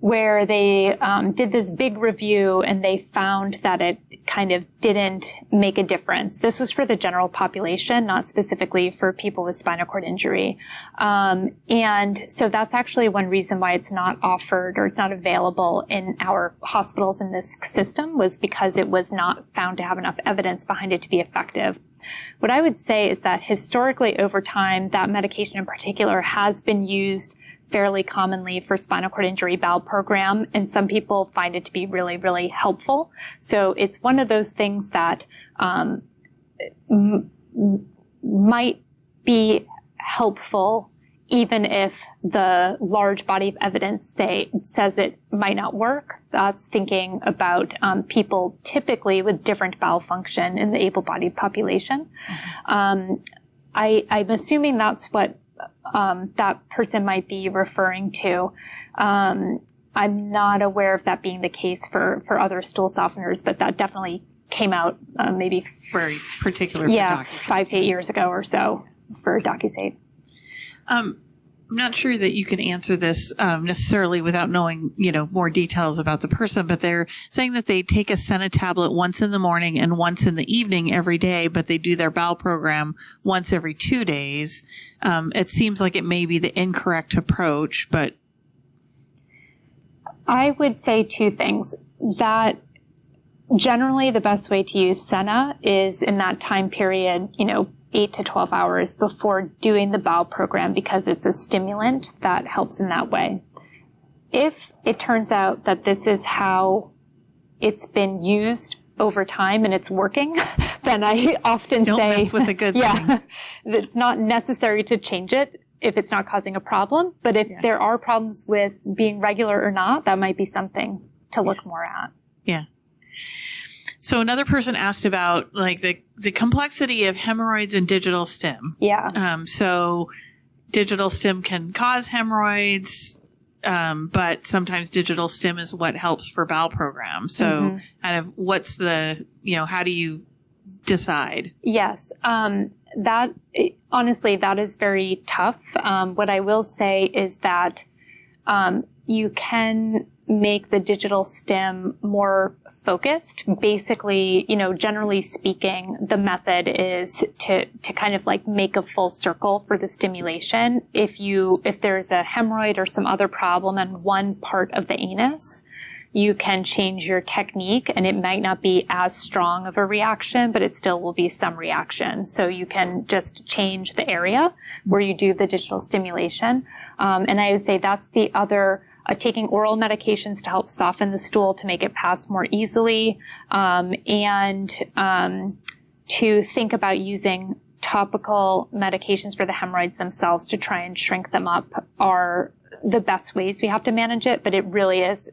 where they did this big review and they found that it kind of didn't make a difference. This was for the general population, not specifically for people with spinal cord injury. And so that's actually one reason why it's not offered or it's not available in our hospitals in this system, was because it was not found to have enough evidence behind it to be effective. What I would say is that historically over time, that medication in particular has been used fairly commonly for spinal cord injury bowel program, and some people find it to be really, really helpful. So it's one of those things that might be helpful even if the large body of evidence says it might not work. That's thinking about people typically with different bowel function in the able-bodied population. Mm-hmm. I'm assuming that's what that person might be referring to. I'm not aware of that being the case for other stool softeners, but that definitely came out maybe very particular. Yeah, 5 to 8 years ago or so for Docusate. I'm not sure that you can answer this necessarily without knowing, more details about the person, but they're saying that they take a Senna tablet once in the morning and once in the evening every day, but they do their bowel program once every 2 days. It seems like it may be the incorrect approach, but I would say two things. That generally the best way to use Senna is in that time period, 8 to 12 hours before doing the bowel program, because it's a stimulant that helps in that way. If it turns out that this is how it's been used over time and it's working, then I often don't say, mess with a good thing. It's not necessary to change it if it's not causing a problem. But if there are problems with being regular or not, that might be something to look more at. Yeah. So another person asked about like the complexity of hemorrhoids and digital stim. Yeah. So digital stim can cause hemorrhoids, but sometimes digital stim is what helps for bowel programs. So kind of what's the, how do you decide? Yes. Honestly, that is very tough. What I will say is that you can make the digital stim more focused. Basically, generally speaking, the method is to kind of like make a full circle for the stimulation. If there's a hemorrhoid or some other problem in one part of the anus, you can change your technique, and it might not be as strong of a reaction, but it still will be some reaction. So you can just change the area where you do the digital stimulation. And I would say that's the other, taking oral medications to help soften the stool to make it pass more easily, and to think about using topical medications for the hemorrhoids themselves to try and shrink them up are the best ways we have to manage it. But it really is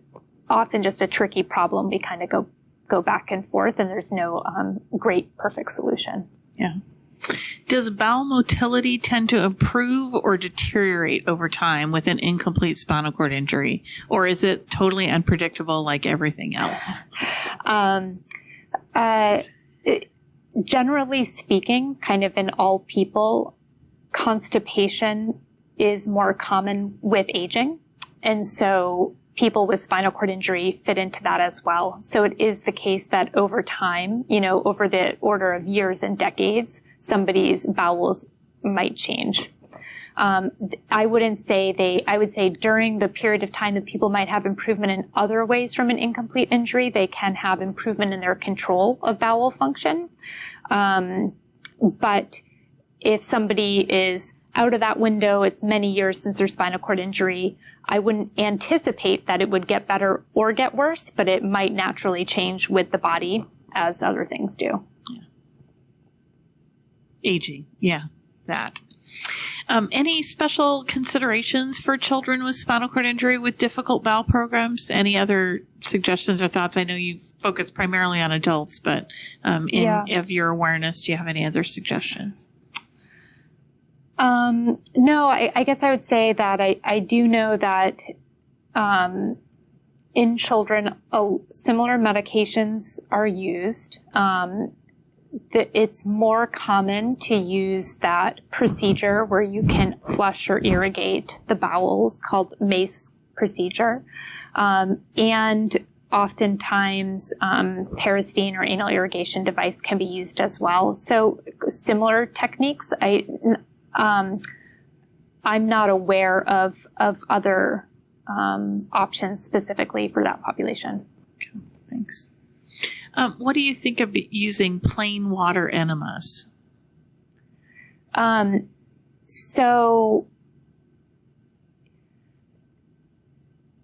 often just a tricky problem. We kind of go back and forth, and there's no great perfect solution. Yeah. Does bowel motility tend to improve or deteriorate over time with an incomplete spinal cord injury, or is it totally unpredictable like everything else? Generally speaking, kind of in all people, constipation is more common with aging. And so people with spinal cord injury fit into that as well. So it is the case that over time, over the order of years and decades, somebody's bowels might change. I would say during the period of time that people might have improvement in other ways from an incomplete injury, they can have improvement in their control of bowel function. But if somebody is out of that window, it's many years since their spinal cord injury, I wouldn't anticipate that it would get better or get worse, but it might naturally change with the body as other things do. Yeah. Aging. Yeah, that. Any special considerations for children with spinal cord injury with difficult bowel programs? Any other suggestions or thoughts? I know you focus primarily on adults, but of your awareness, do you have any other suggestions? No, I guess I would say that I do know that in children, similar medications are used. It's more common to use that procedure where you can flush or irrigate the bowels, called MACE procedure. And oftentimes, Peristeen or anal irrigation device can be used as well. So similar techniques. I'm not aware of other options specifically for that population. Okay, thanks. What do you think of using plain water enemas? So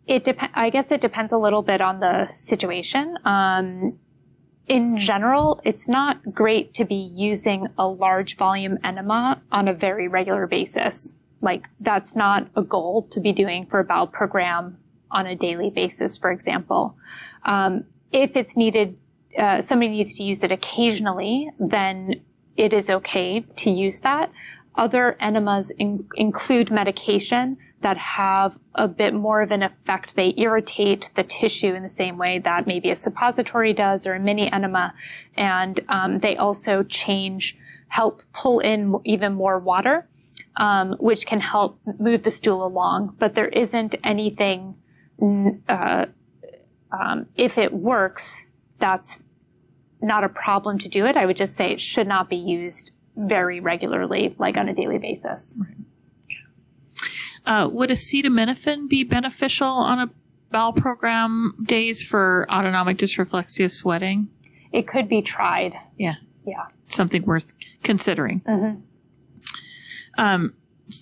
I guess it depends a little bit on the situation. In general, it's not great to be using a large volume enema on a very regular basis. Like, that's not a goal to be doing for a bowel program on a daily basis, for example. If it's needed, somebody needs to use it occasionally, then it is okay to use that. Other enemas include medication that have a bit more of an effect. They irritate the tissue in the same way that maybe a suppository does or a mini enema. And they also help pull in even more water, which can help move the stool along. But there isn't anything, if it works, that's not a problem to do it. I would just say it should not be used very regularly, like on a daily basis. Right. Would acetaminophen be beneficial on a bowel program days for autonomic dysreflexia sweating? It could be tried. Yeah. Yeah. Something worth considering. Mm-hmm.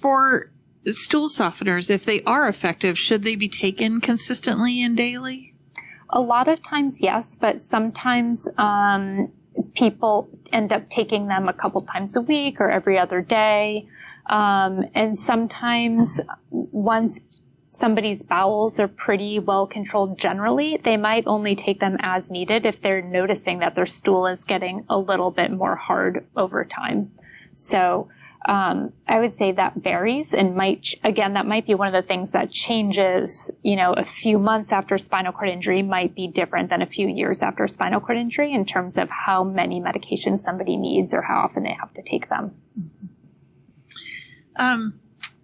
For stool softeners, if they are effective, should they be taken consistently and daily? A lot of times, yes, but sometimes people end up taking them a couple times a week or every other day. And sometimes once somebody's bowels are pretty well controlled generally, they might only take them as needed if they're noticing that their stool is getting a little bit more hard over time. So I would say that varies and that might be one of the things that changes, a few months after spinal cord injury might be different than a few years after spinal cord injury in terms of how many medications somebody needs or how often they have to take them.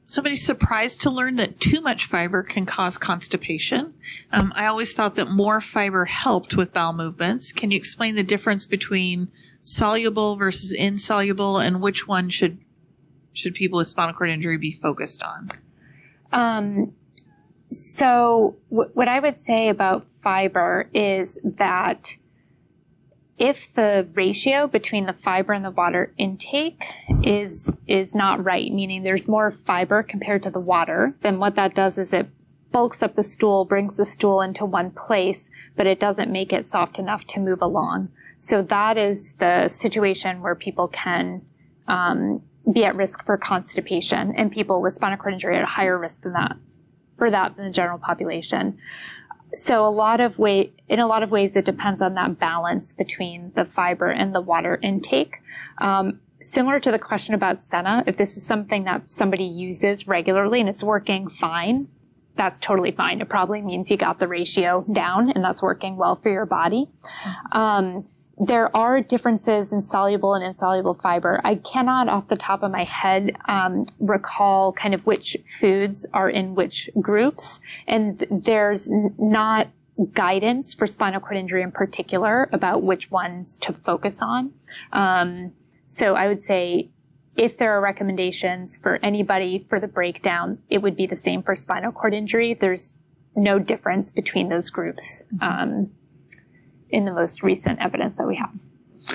Somebody's surprised to learn that too much fiber can cause constipation. I always thought that more fiber helped with bowel movements. Can you explain the difference between soluble versus insoluble, and which one should people with spinal cord injury be focused on? So what I would say about fiber is that if the ratio between the fiber and the water intake is not right, meaning there's more fiber compared to the water, then what that does is it bulks up the stool, brings the stool into one place, but it doesn't make it soft enough to move along. So that is the situation where people can be at risk for constipation, and people with spinal cord injury are at a higher risk than the general population. So in a lot of ways, it depends on that balance between the fiber and the water intake. Similar to the question about Senna, if this is something that somebody uses regularly and it's working fine, that's totally fine. It probably means you got the ratio down and that's working well for your body. There are differences in soluble and insoluble fiber. I cannot off the top of my head recall kind of which foods are in which groups. And there's not guidance for spinal cord injury in particular about which ones to focus on. So I would say if there are recommendations for anybody for the breakdown, it would be the same for spinal cord injury. There's no difference between those groups. In the most recent evidence that we have.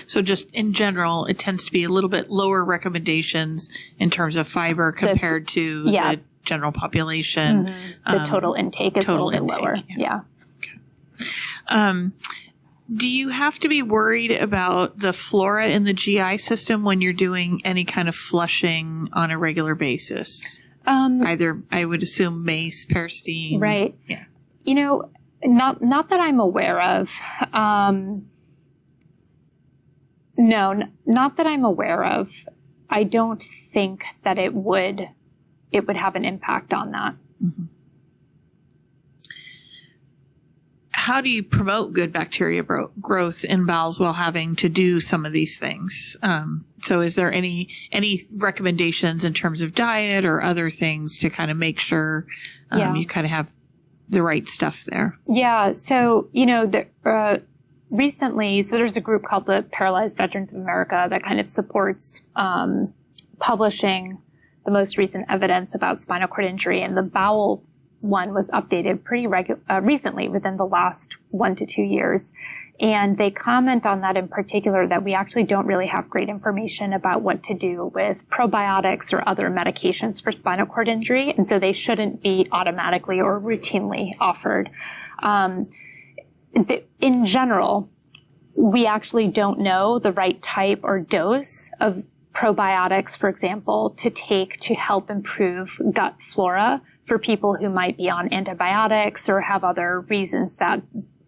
So just in general, it tends to be a little bit lower recommendations in terms of fiber compared to the general population. The total intake is a little bit lower. Yeah. Okay. Do you have to be worried about the flora in the GI system when you're doing any kind of flushing on a regular basis? Either, I would assume, mace, peristeen. Right. Yeah. Not that I'm aware of. No, not that I'm aware of. I don't think that it would have an impact on that. Mm-hmm. How do you promote good bacteria growth in bowels while having to do some of these things? So is there any recommendations in terms of diet or other things to kind of make sure you kind of have the right stuff there? Yeah. So, recently, there's a group called the Paralyzed Veterans of America that kind of supports publishing the most recent evidence about spinal cord injury, and the bowel one was updated pretty recently within the last 1 to 2 years. And they comment on that in particular that we actually don't really have great information about what to do with probiotics or other medications for spinal cord injury. And so they shouldn't be automatically or routinely offered. In general, we actually don't know the right type or dose of probiotics, for example, to take to help improve gut flora for people who might be on antibiotics or have other reasons that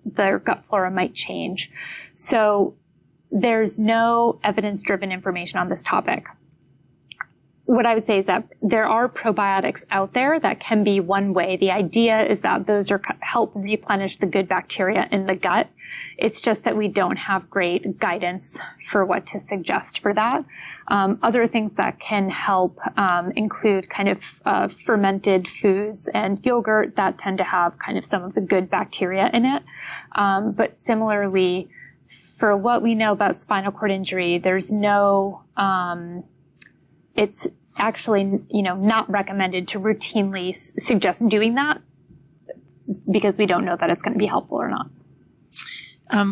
their gut flora might change. So there's no evidence-driven information on this topic. What I would say is that there are probiotics out there that can be one way. The idea is that those help replenish the good bacteria in the gut. It's just that we don't have great guidance for what to suggest for that. Other things that can help include kind of fermented foods and yogurt that tend to have kind of some of the good bacteria in it. But similarly, for what we know about spinal cord injury, there's no it's actually, not recommended to routinely suggest doing that because we don't know that it's going to be helpful or not.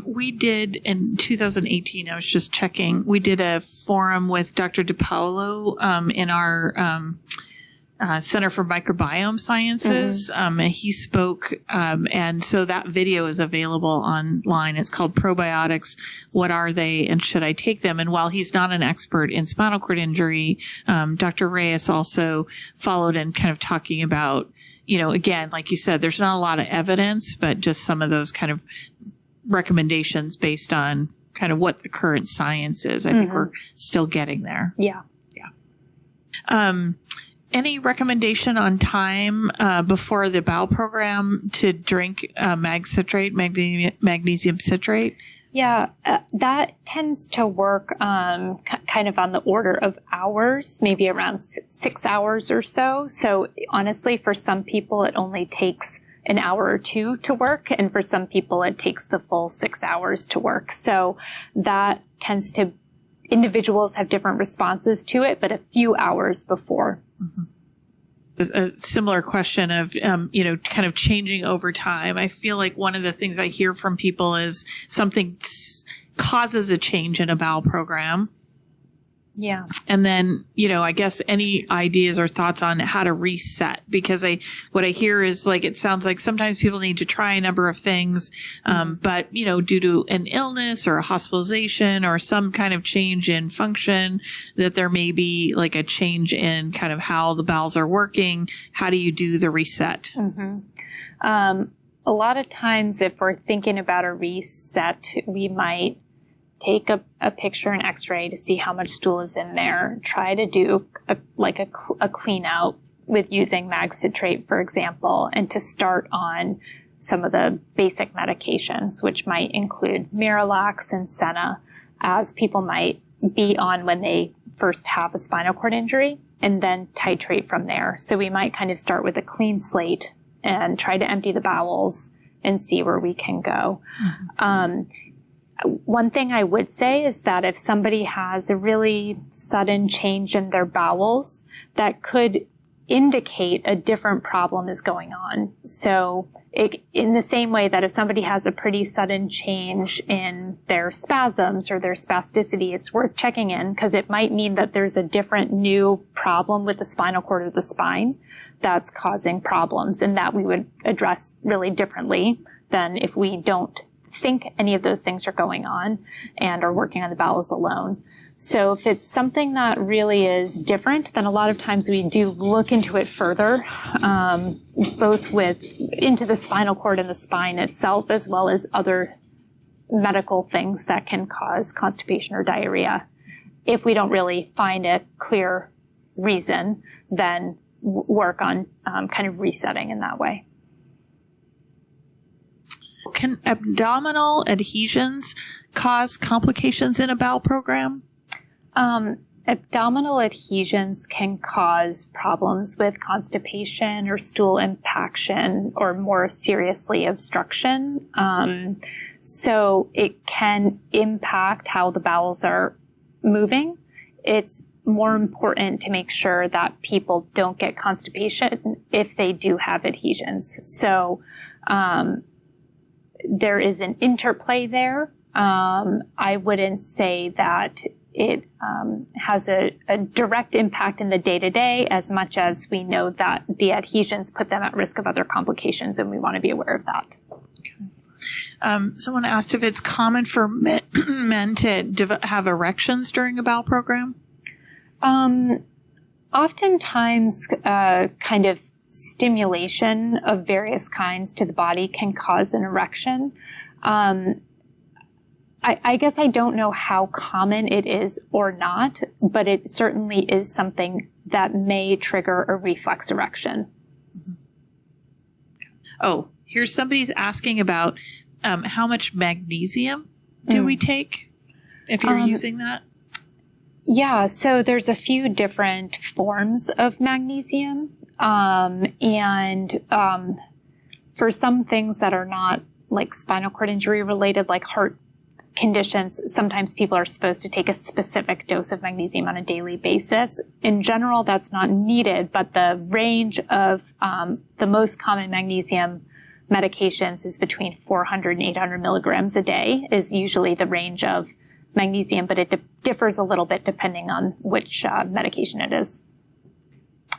We did in 2018, I was just checking, we did a forum with Dr. DiPaolo in our Center for Microbiome Sciences. And he spoke, and so that video is available online. It's called Probiotics. What are they and should I take them? And while he's not an expert in spinal cord injury, Dr. Reyes also followed in kind of talking about, again, like you said, there's not a lot of evidence, but just some of those kind of recommendations based on kind of what the current science is. I think we're still getting there. Yeah. Any recommendation on time before the bowel program to drink magnesium citrate? Yeah, that tends to work kind of on the order of hours, maybe around 6 hours or so. So honestly, for some people, it only takes an hour or two to work. And for some people, it takes the full 6 hours to work. So that tends to, individuals have different responses to it, but a few hours before. A similar question of, kind of changing over time. I feel like one of the things I hear from people is something causes a change in a bowel program. Yeah. And then, I guess any ideas or thoughts on how to reset? Because what I hear is like, it sounds like sometimes people need to try a number of things, but, due to an illness or a hospitalization or some kind of change in function, that there may be like a change in kind of how the bowels are working. How do you do the reset? A lot of times if we're thinking about a reset, we might take a picture, an x-ray to see how much stool is in there, try to do a clean out with using mag citrate, for example, and to start on some of the basic medications, which might include Miralax and Senna, as people might be on when they first have a spinal cord injury, and then titrate from there. So we might kind of start with a clean slate and try to empty the bowels and see where we can go. One thing I would say is that if somebody has a really sudden change in their bowels, that could indicate a different problem is going on. So in the same way that if somebody has a pretty sudden change in their spasms or their spasticity, it's worth checking in because it might mean that there's a different new problem with the spinal cord or the spine that's causing problems, and that we would address really differently than if we don't think any of those things are going on and are working on the bowels alone. So if it's something that really is different, then a lot of times we do look into it further, both into the spinal cord and the spine itself, as well as other medical things that can cause constipation or diarrhea. If we don't really find a clear reason, then work on kind of resetting in that way. Can abdominal adhesions cause complications in a bowel program? Abdominal adhesions can cause problems with constipation or stool impaction, or more seriously, obstruction. So it can impact how the bowels are moving. It's more important to make sure that people don't get constipation if they do have adhesions. So there is an interplay there. I wouldn't say that it has a direct impact in the day-to-day as much as we know that the adhesions put them at risk of other complications, and we want to be aware of that. Okay. Someone asked if it's common for men to have erections during a bowel program? Oftentimes, kind of stimulation of various kinds to the body can cause an erection. I guess I don't know how common it is or not, but it certainly is something that may trigger a reflex erection. Mm-hmm. Oh, here's somebody's asking about how much magnesium do we take if you're using that? Yeah, so there's a few different forms of magnesium. And for some things that are not like spinal cord injury related, like heart conditions, sometimes people are supposed to take a specific dose of magnesium on a daily basis. In general, that's not needed, but the range of the most common magnesium medications is between 400 and 800 milligrams a day is usually the range of magnesium, but it differs a little bit depending on which medication it is.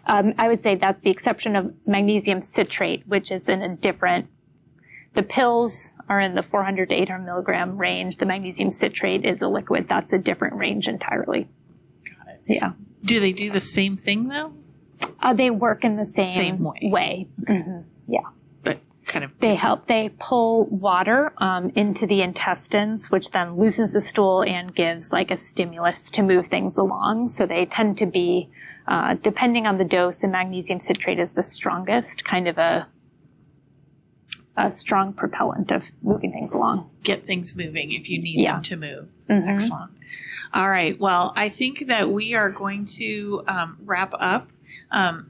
I would say that's the exception of magnesium citrate, which is in a different, the pills are in the 400 to 800 milligram range. The magnesium citrate is a liquid. That's a different range entirely. Got it. Yeah. Do they do the same thing, though? They work in the same way. Okay. Mm-hmm. Yeah. But kind of. They pull water into the intestines, which then loosens the stool and gives like a stimulus to move things along. So they tend to be, depending on the dose, the magnesium citrate is the strongest, kind of a strong propellant of moving things along. Get things moving if you need them to move. Mm-hmm. Excellent. All right. Well, I think that we are going to wrap up.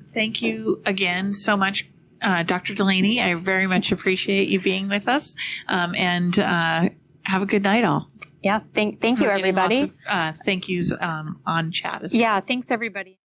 Thank you again so much, Dr. Delaney. I very much appreciate you being with us. And have a good night, all. Yeah. Thank you, everybody. Lots of thank yous on chat as well. Yeah. Thanks, everybody.